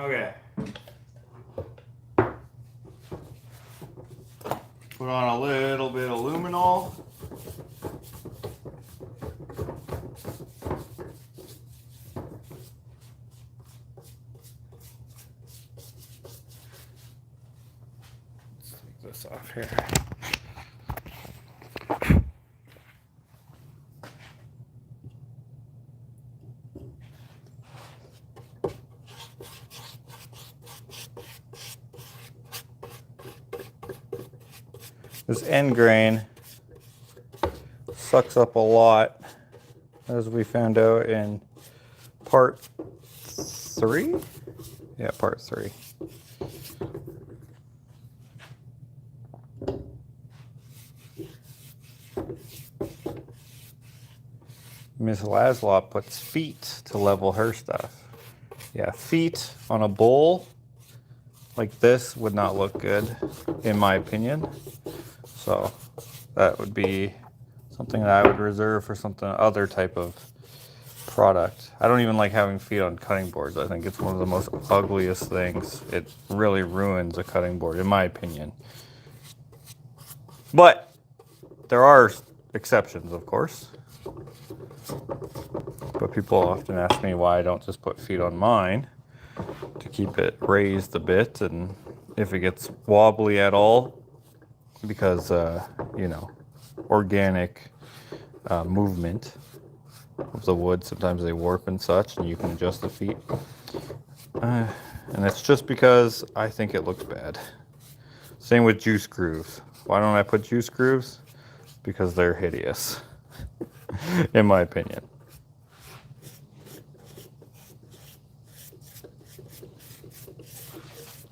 Okay. Put on a little bit of luminol. Let's take this off here. This end grain sucks up a lot, as we found out in part 3? Yeah, part 3. Miss Laszlo puts feet to level her stuff. Yeah, feet on a bowl like this would not look good, in my opinion. So that would be something that I would reserve for something other type of product. I don't even like having feet on cutting boards. I think it's one of the most ugliest things. It really ruins a cutting board, in my opinion. But there are exceptions, of course. But people often ask me why I don't just put feet on mine to keep it raised a bit, and if it gets wobbly at all, because you know, organic movement of the wood, sometimes they warp and such, and you can adjust the feet, and it's just because I think it looks bad. Same with juice grooves. Why don't I put juice grooves? Because they're hideous in my opinion.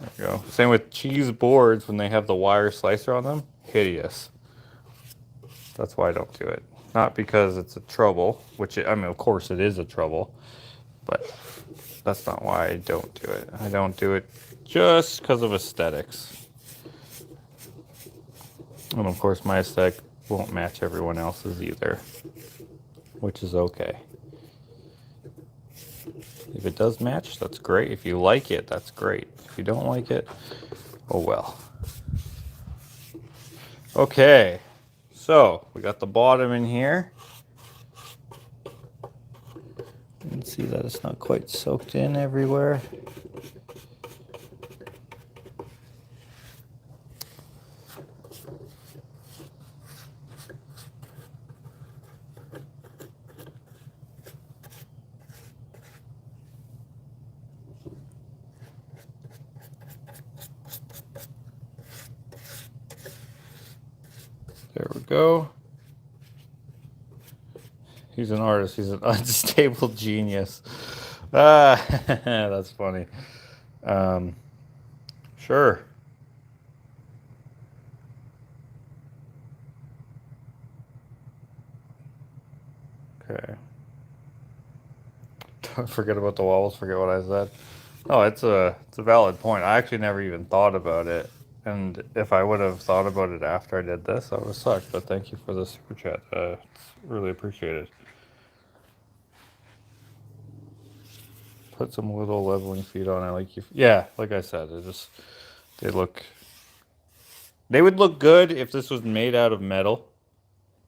There you go. Same with cheese boards when they have the wire slicer on them. Hideous. That's why I don't do it. Not because it's a trouble, which I mean, of course it is a trouble, but that's not why I don't do it. I don't do it just because of aesthetics. And of course my aesthetic won't match everyone else's either, which is okay. If it does match, that's great. If you like it, that's great. If you don't like it, oh well. Okay, so we got the bottom in here. You can see that it's not quite soaked in everywhere. go. He's an artist. He's an unstable genius. That's funny. Sure. Okay. Don't forget about the walls. Forget what I said. Oh, it's a valid point. I actually never even thought about it. And if I would have thought about it after I did this, I would have sucked. But thank you for the super chat. It's really appreciated. Put some little leveling feet on it, like you. Yeah, like I said, they look. They would look good if this was made out of metal,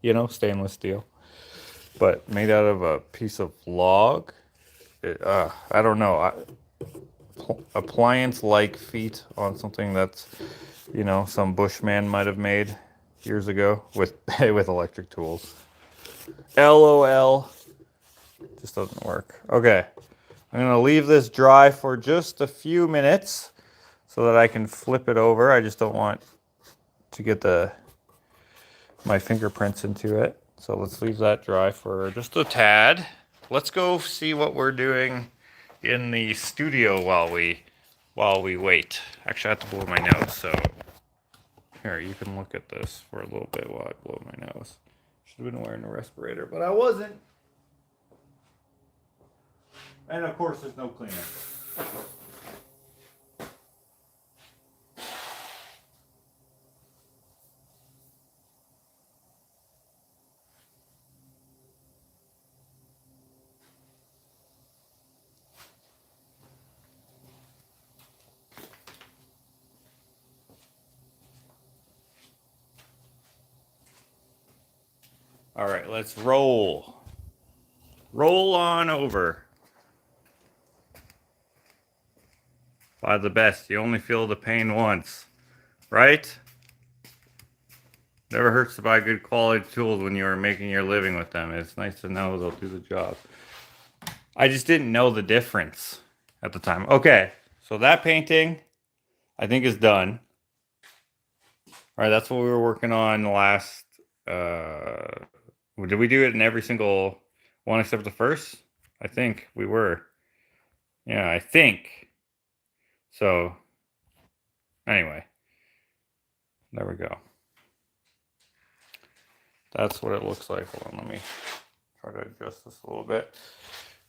you know, stainless steel. But made out of a piece of log, I don't know. Appliance-like feet on something that's, you know, some bushman might have made years ago with with electric tools. LOL. Just doesn't work. Okay. I'm going to leave this dry for just a few minutes so that I can flip it over. I just don't want to get my fingerprints into it. So let's leave that dry for just a tad. Let's go see what we're doing in the studio while we wait. Actually, I have to blow my nose, so here, you can look at this for a little bit while I blow my nose. Should have been wearing a respirator, but I wasn't. And of course, there's no cleaner. All right, let's roll. Roll on over. Buy the best. You only feel the pain once, right? Never hurts to buy good quality tools when you are making your living with them. It's nice to know they'll do the job. I just didn't know the difference at the time. Okay, so that painting, I think, is done. All right, that's what we were working on last. Did we do it in every single one except the first? I think we were. Yeah, I think. So, anyway, there we go. That's what it looks like. Hold on, let me try to adjust this a little bit.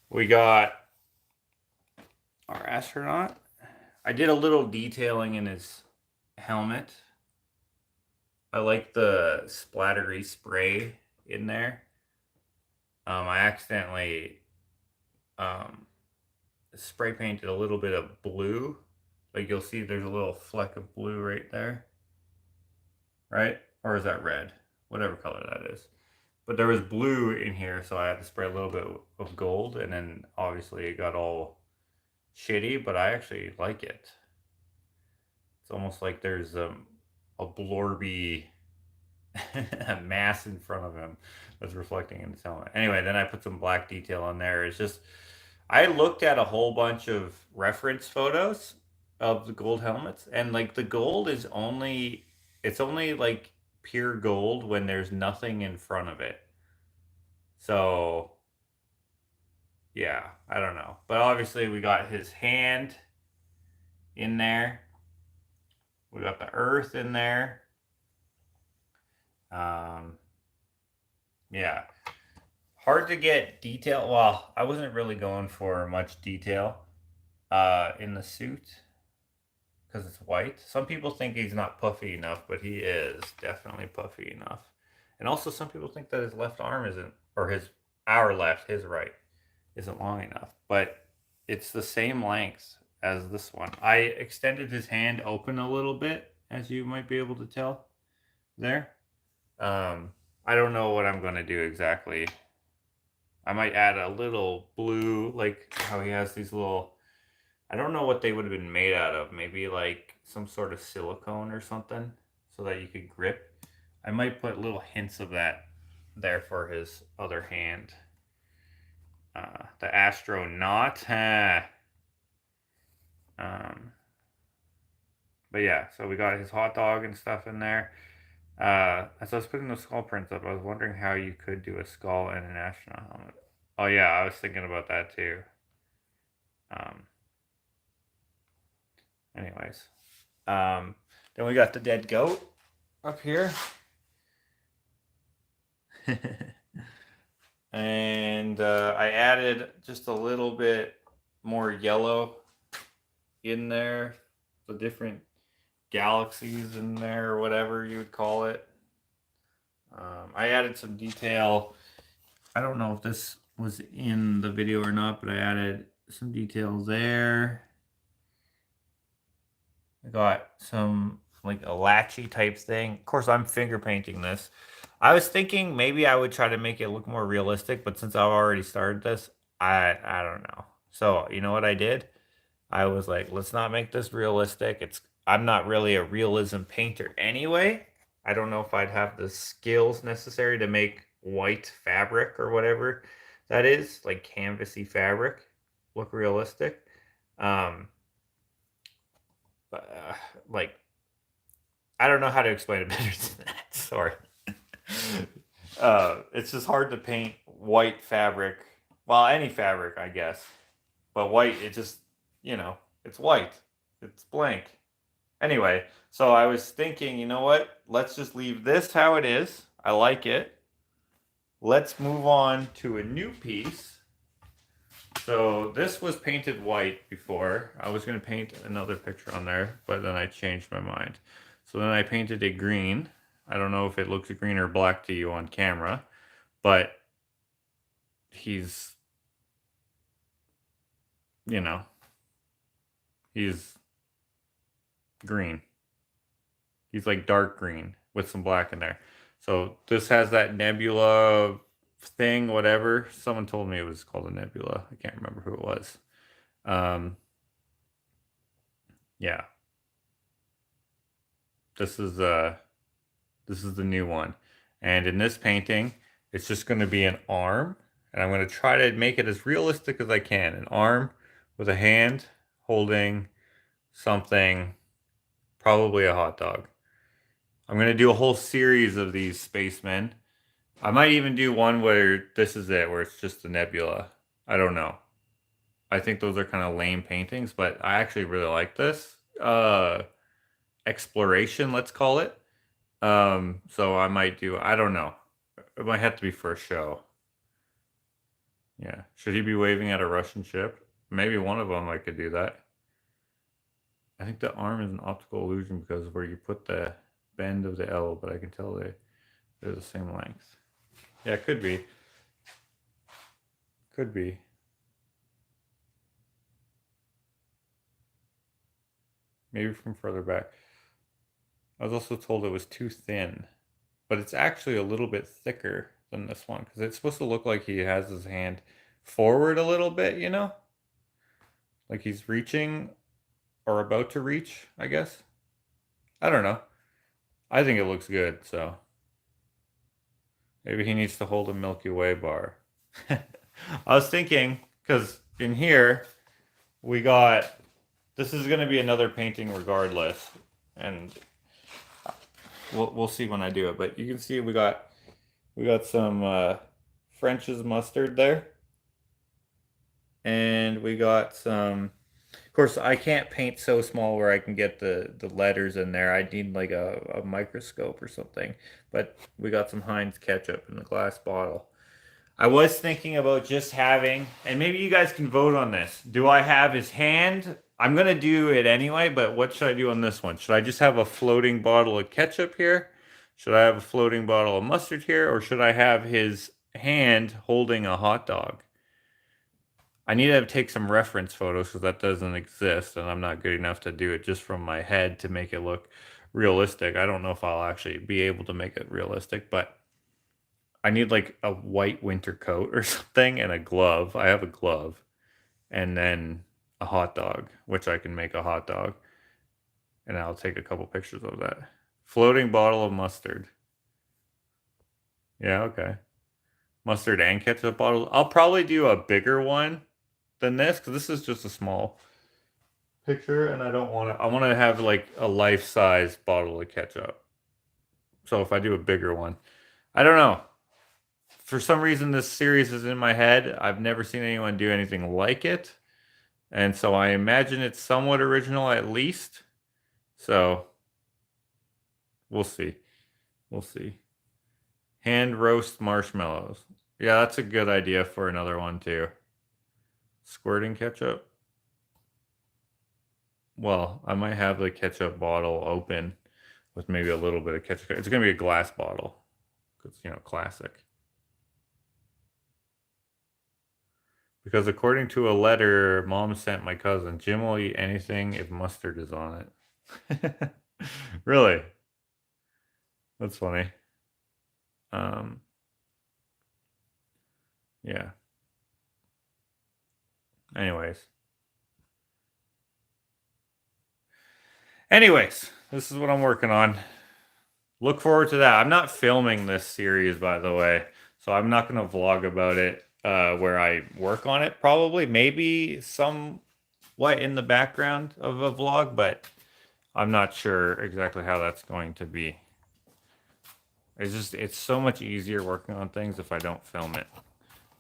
We got our astronaut. I did a little detailing in his helmet. I like the splattery spray in there. I accidentally spray painted a little bit of blue. Like you'll see there's a little fleck of blue right there. Right? Or is that red? Whatever color that is. But there was blue in here, so I had to spray a little bit of gold, and then obviously it got all shitty, but I actually like it. It's almost like there's a blorby mass in front of him that's reflecting in his helmet. Anyway, then I put some black detail on there. It's just, I looked at a whole bunch of reference photos of the gold helmets, and like the gold is only, it's only like pure gold when there's nothing in front of it. So yeah, I don't know. But obviously we got his hand in there. We got the earth in there. Yeah. Hard to get detail. Well, I wasn't really going for much detail in the suit because it's white. Some people think he's not puffy enough, but he is definitely puffy enough. And also some people think that his left arm isn't, or our left, his right, isn't long enough. But it's the same length as this one. I extended his hand open a little bit, as you might be able to tell there. I don't know what I'm going to do exactly. I might add a little blue, like how he has these little, I don't know what they would have been made out of. Maybe like some sort of silicone or something so that you could grip. I might put little hints of that there for his other hand. The astronaut. But yeah, so we got his hot dog and stuff in there. As I was putting the skull prints up, I was wondering how you could do a skull and an astronaut helmet. Oh yeah, I was thinking about that too. Um, anyways, then we got the dead goat up here. And I added just a little bit more yellow in there, the different galaxies in there, or whatever you would call it. I added some detail. I don't know if this was in the video or not, but I added some details there. I got some like a latchy type thing. Of course, I'm finger painting this. I was thinking maybe I would try to make it look more realistic, but since I've already started this, I don't know. So you know what I did? I was like, let's not make this realistic. I'm not really a realism painter anyway. I don't know if I'd have the skills necessary to make white fabric or whatever that is, like canvasy fabric, look realistic. Um, like I don't know how to explain it better than that. Sorry. It's just hard to paint white fabric. Well, any fabric, I guess. But white, it just, you know, it's white. It's blank. Anyway, so I was thinking, you know what? Let's just leave this how it is. I like it. Let's move on to a new piece. So this was painted white before. I was going to paint another picture on there, but then I changed my mind. So then I painted it green. I don't know if it looks green or black to you on camera, but he's, you know, he's green. He's like dark green with some black in there. So this has that nebula thing, whatever. Someone told me it was called a nebula. I can't remember who it was. Um, yeah. This is the new one. And in this painting, it's just going to be an arm. And I'm going to try to make it as realistic as I can. An arm with a hand holding something, probably a hot dog. I'm going to do a whole series of these spacemen. I might even do one where this is it, where it's just a nebula. I don't know. I think those are kind of lame paintings, but I actually really like this. Exploration, let's call it. So I might do, I don't know. It might have to be for a show. Yeah. Should he be waving at a Russian ship? Maybe one of them I could do that. I think the arm is an optical illusion because of where you put the bend of the L, but I can tell they're the same length. Yeah, it could be. Could be. Maybe from further back. I was also told it was too thin, but it's actually a little bit thicker than this one because it's supposed to look like he has his hand forward a little bit, you know? Like he's reaching or about to reach, I guess. I don't know. I think it looks good, so maybe he needs to hold a Milky Way bar. I was thinking, because in here, we got, this is going to be another painting regardless, and we'll see when I do it, but you can see we got some French's mustard there, and we got some, of course I can't paint so small where I can get the letters in there. I need like a microscope or something, but we got some Heinz ketchup in the glass bottle. I was thinking about just having, and maybe you guys can vote on this. Do I have his hand? I'm going to do it anyway, but what should I do on this one? Should I just have a floating bottle of ketchup here? Should I have a floating bottle of mustard here? Or should I have his hand holding a hot dog? I need to take some reference photos because that doesn't exist, and I'm not good enough to do it just from my head to make it look realistic. I don't know if I'll actually be able to make it realistic, but I need like a white winter coat or something and a glove. I have a glove. And then a hot dog, which I can make a hot dog. And I'll take a couple pictures of that. Floating bottle of mustard. Yeah, okay. Mustard and ketchup bottle. I'll probably do a bigger one than this because this is just a small picture and I don't want to, I want to have like a life-size bottle of ketchup. So if I do a bigger one, I don't know. For some reason, this series is in my head. I've never seen anyone do anything like it. And so I imagine it's somewhat original at least. So we'll see. We'll see. Hand roast marshmallows. Yeah, that's a good idea for another one too. Squirting ketchup. Well, I might have the ketchup bottle open with maybe a little bit of ketchup. It's going to be a glass bottle. It's, classic. Because according to a letter Mom sent my cousin, Jim will eat anything if mustard is on it. Really? That's funny. Um, yeah. Anyways. This is what I'm working on. Look forward to that. I'm not filming this series, by the way, so I'm not going to vlog about it where I work on it, probably. Maybe somewhat in the background of a vlog, but I'm not sure exactly how that's going to be. It's so much easier working on things if I don't film it.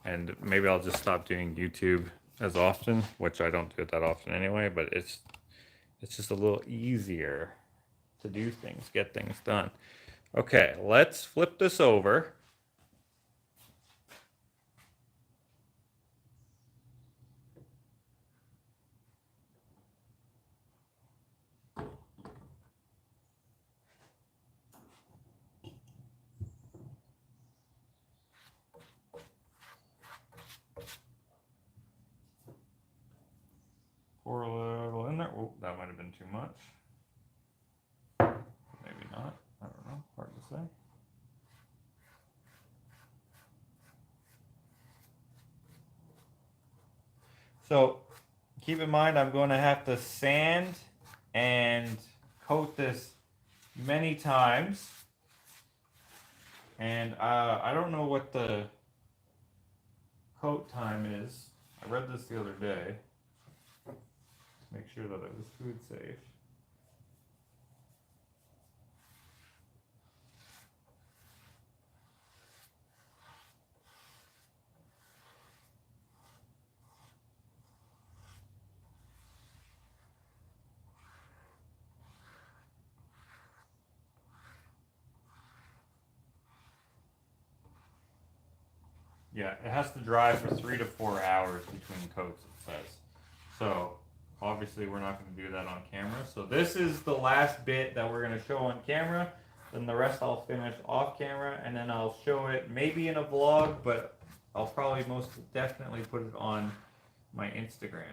And maybe I'll just stop doing YouTube as often, which I don't do it that often anyway, but it's just a little easier to do things, get things done. Okay, let's flip this over. Pour a little in there. Oh, that might have been too much. Maybe not. I don't know. Hard to say. So keep in mind, I'm going to have to sand and coat this many times. And I don't know what the coat time is. I read this the other day. Make sure that it was food safe. Yeah, it has to dry for 3 to 4 hours between coats, it says. So obviously we're not going to do that on camera. So this is the last bit that we're going to show on camera. Then the rest I'll finish off camera, and then I'll show it maybe in a vlog, but I'll probably most definitely put it on my Instagram.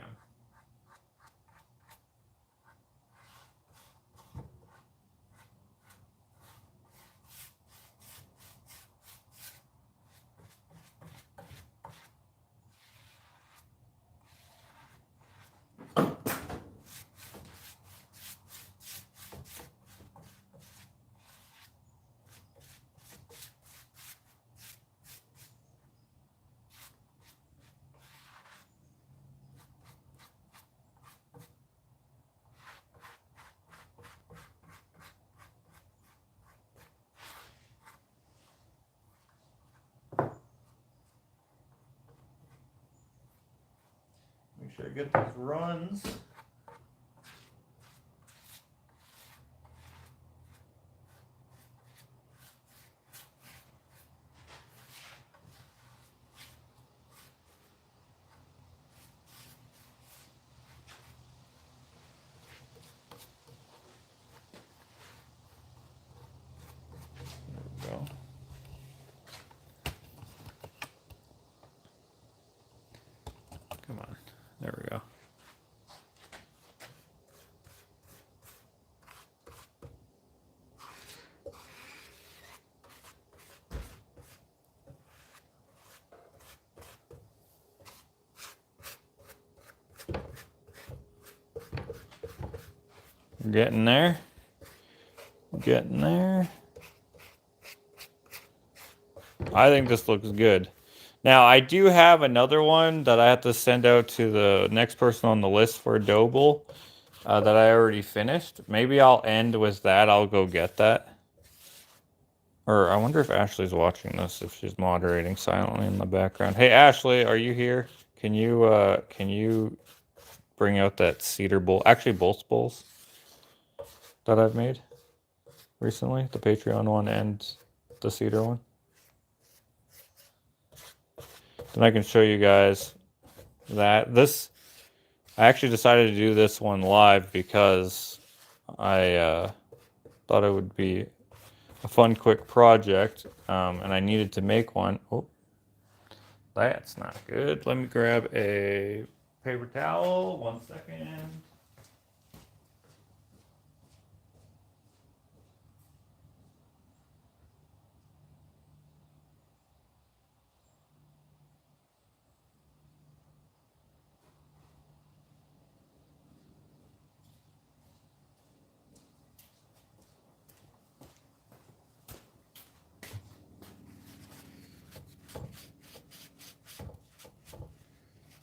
Make sure I get these runs. There we go. Come on. There we go. Getting there. Getting there. I think this looks good. Now, I do have another one that I have to send out to the next person on the list for Doble that I already finished. Maybe I'll end with that. I'll go get that. Or I wonder if Ashley's watching this, if she's moderating silently in the background. Hey Ashley, are you here? Can you bring out that cedar bowl? Actually, both bowls that I've made recently, the Patreon one and the cedar one. Then I can show you guys that I actually decided to do this one live because I thought it would be a fun, quick project, and I needed to make one. Oh, that's not good. Let me grab a paper towel. 1 second.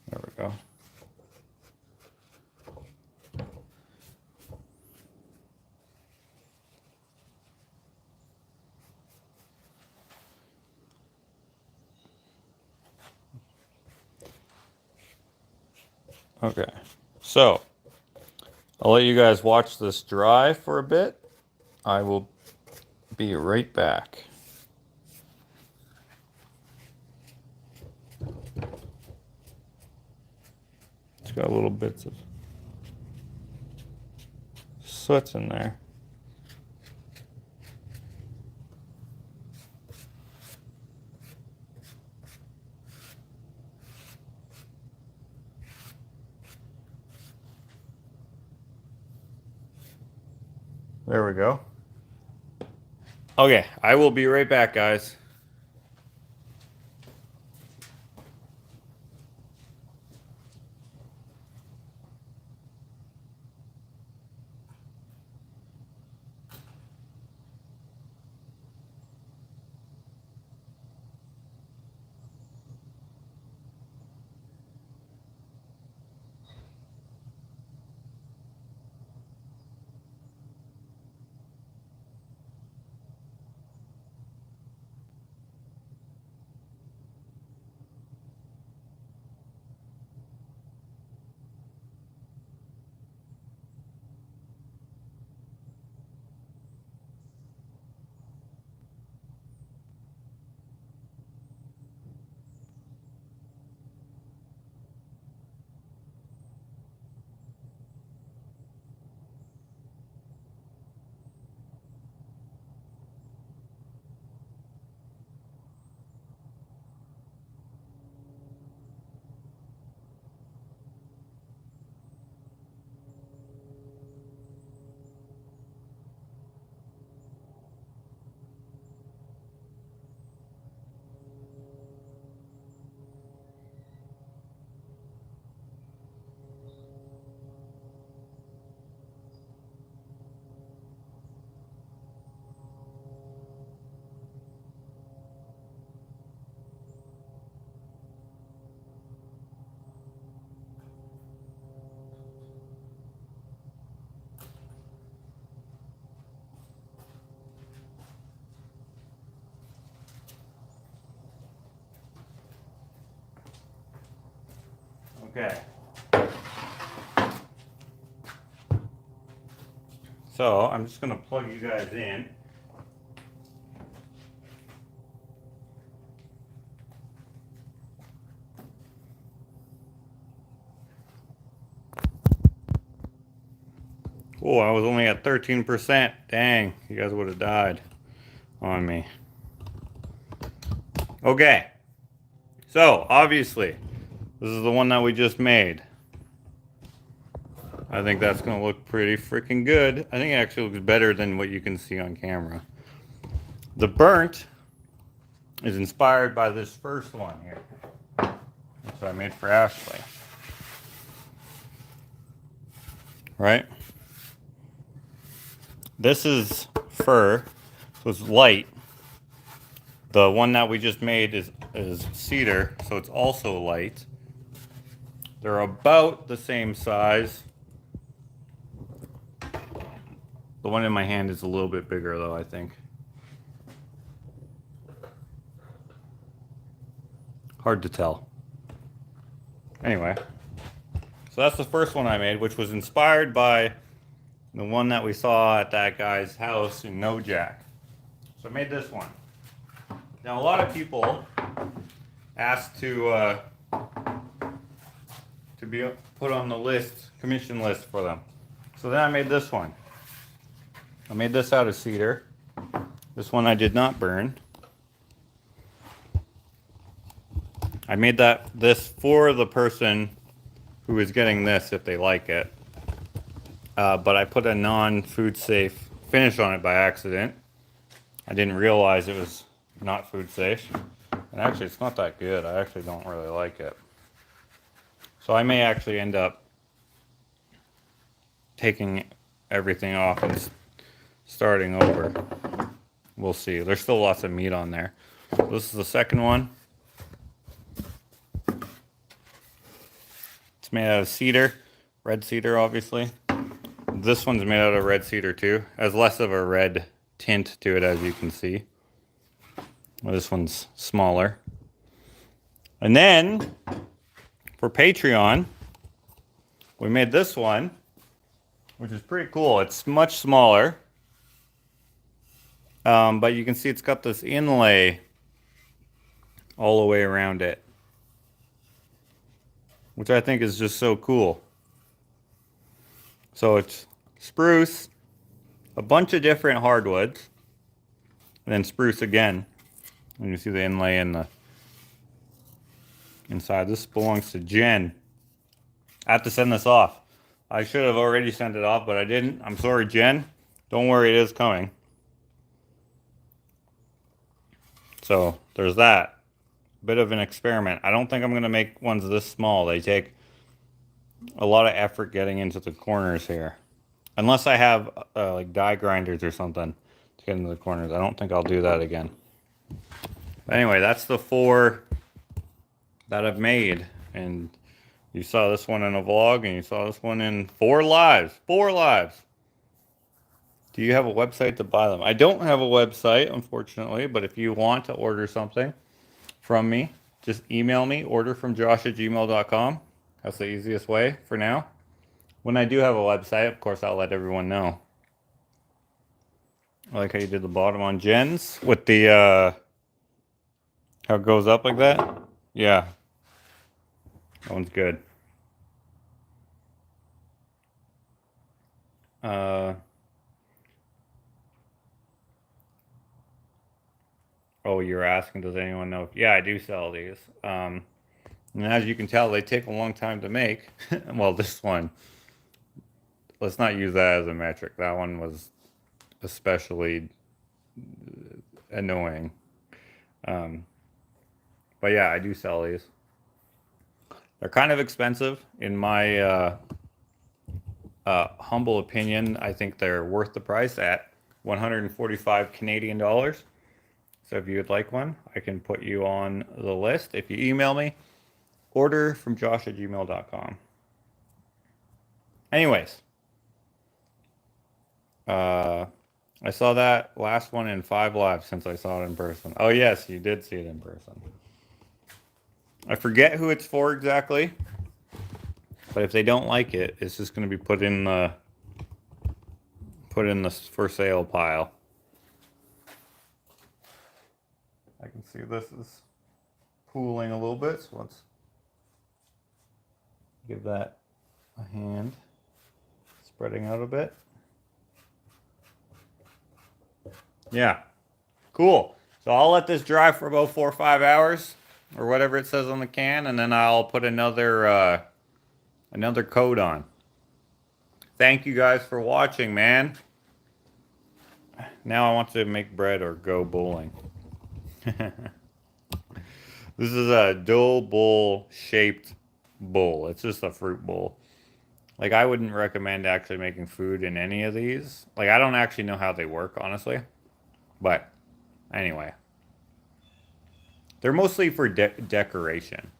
There we go. Okay, so I'll let you guys watch this dry for a bit. I will be right back. It's got little bits of soot in there. There we go. Okay, I will be right back, guys. Okay. So I'm just gonna plug you guys in. Oh, I was only at 13%. Dang, you guys would have died on me. Okay. So, obviously, this is the one that we just made. I think that's going to look pretty freaking good. I think it actually looks better than what you can see on camera. The burnt is inspired by this first one here. That's what I made for Ashley. Right? This is fir, so it's light. The one that we just made is cedar, so it's also light. They're about the same size. The one in my hand is a little bit bigger though, I think. Hard to tell. Anyway, so that's the first one I made, which was inspired by the one that we saw at that guy's house in No Jack. So I made this one. Now a lot of people asked to be put on the list, commission list for them. So then I made this one. I made this out of cedar. This one I did not burn. I made this for the person who is getting this if they like it. But I put a non-food safe finish on it by accident. I didn't realize it was not food safe. And actually it's not that good. I actually don't really like it. So I may actually end up taking everything off and starting over. We'll see. There's still lots of meat on there. This is the second one. It's made out of cedar, red cedar obviously. This one's made out of red cedar too. Has less of a red tint to it, as you can see. Well, this one's smaller. And then for Patreon, we made this one, which is pretty cool. It's much smaller. But you can see it's got this inlay all the way around it, which I think is just so cool. So it's spruce, a bunch of different hardwoods, and then spruce again. And you see the inlay in the inside. This belongs to Jen. I have to send this off. I should have already sent it off, but I didn't. I'm sorry, Jen. Don't worry, it is coming. So there's that. Bit of an experiment. I don't think I'm going to make ones this small. They take a lot of effort getting into the corners here. Unless I have like die grinders or something to get into the corners. I don't think I'll do that again. But anyway, that's the 4 that I've made. And you saw this one in a vlog, and you saw this one in 4 lives. 4 lives. Do you have a website to buy them? I don't have a website, unfortunately, but if you want to order something from me, just email me, orderfromjosh@gmail.com. That's the easiest way for now. When I do have a website, of course, I'll let everyone know. I like how you did the bottom on Jen's with the, how it goes up like that. Yeah. That one's good. Oh, you're asking, does anyone know? Yeah, I do sell these. And as you can tell, they take a long time to make. Well, this one, let's not use that as a metric. That one was especially annoying. But yeah, I do sell these. They're kind of expensive. In my humble opinion, I think they're worth the price at 145 Canadian dollars. So if you would like one, I can put you on the list. If you email me, orderfromjosh@gmail.com. Anyways, I saw that last one in 5 lives since I saw it in person. Oh yes, you did see it in person. I forget who it's for exactly, but if they don't like it, it's just going to be put in the for sale pile. I can see this is pooling a little bit, so let's give that a hand. Spreading out a bit. Yeah, cool. So I'll let this dry for about 4 or 5 hours, or whatever it says on the can, and then I'll put another coat on. Thank you guys for watching, man. Now I want to make bread or go bowling. This is a dough bowl shaped bowl. It's just a fruit bowl. Like, I wouldn't recommend actually making food in any of these. Like, I don't actually know how they work, honestly. But anyway, they're mostly for decoration.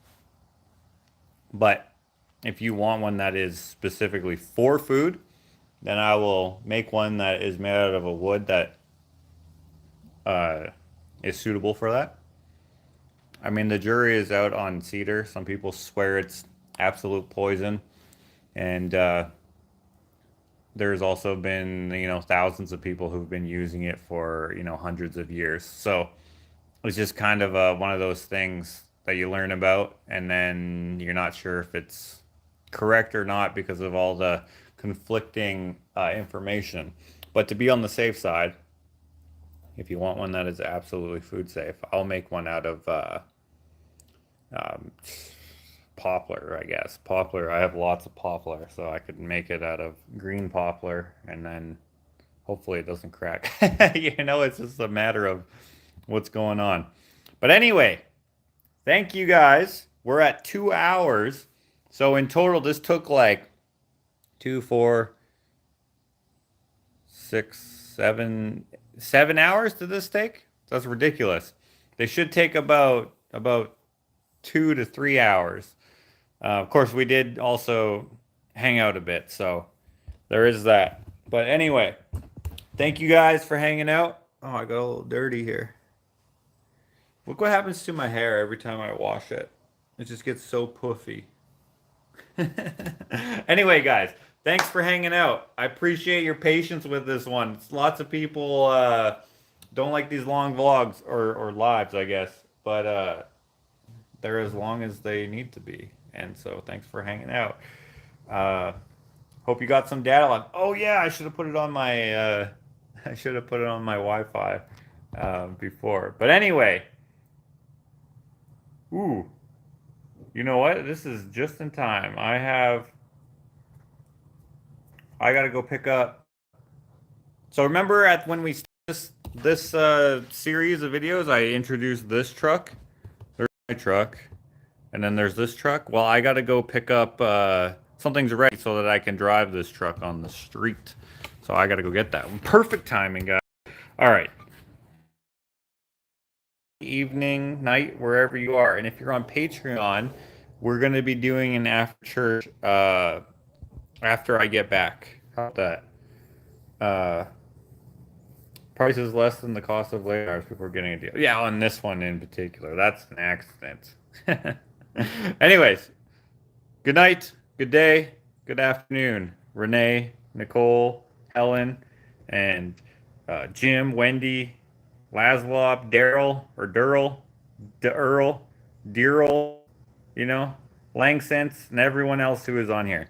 But if you want one that is specifically for food, then I will make one that is made out of a wood that is suitable for that. I mean, the jury is out on cedar. Some people swear it's absolute poison. And there's also been, thousands of people who've been using it for, hundreds of years. So it's just kind of one of those things that you learn about, and then you're not sure if it's correct or not because of all the conflicting information. But to be on the safe side, if you want one that is absolutely food safe, I'll make one out of um, poplar, I guess. Poplar, I have lots of poplar, so I could make it out of green poplar, and then hopefully it doesn't crack. It's just a matter of what's going on. But anyway, thank you guys. We're at 2 hours. So in total, this took like 2, 4, 6, 7 hours did this take? That's ridiculous. They should take about 2 to 3 hours. Of course, we did also hang out a bit, so there is that. But anyway, thank you guys for hanging out. Oh, I got a little dirty here. Look what happens to my hair every time I wash it. It just gets so puffy. Anyway, guys, thanks for hanging out. I appreciate your patience with this one. Lots of people don't like these long vlogs or lives, I guess. But they're as long as they need to be. And so thanks for hanging out. Hope you got some data on. Oh yeah, I should have put it on my Wi-Fi before. But anyway, ooh, you know what? This is just in time. I gotta go pick up. So remember when we started this series of videos, I introduced this truck. There's my truck. And then there's this truck. Well, I gotta go pick up something's ready so that I can drive this truck on the street. So I gotta go get that. Perfect timing, guys. All right. Evening, night, wherever you are. And if you're on Patreon, we're gonna be doing an after church after I get back. How about that? Price is less than the cost of late hours before getting a deal. Yeah, on this one in particular. That's an accident. Anyways, good night, good day, good afternoon. Renee, Nicole, Helen, and Jim, Wendy, Laszlo, Daryl, or Durl, Earl, Deerl, Langsense, and everyone else who is on here.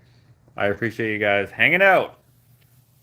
I appreciate you guys hanging out.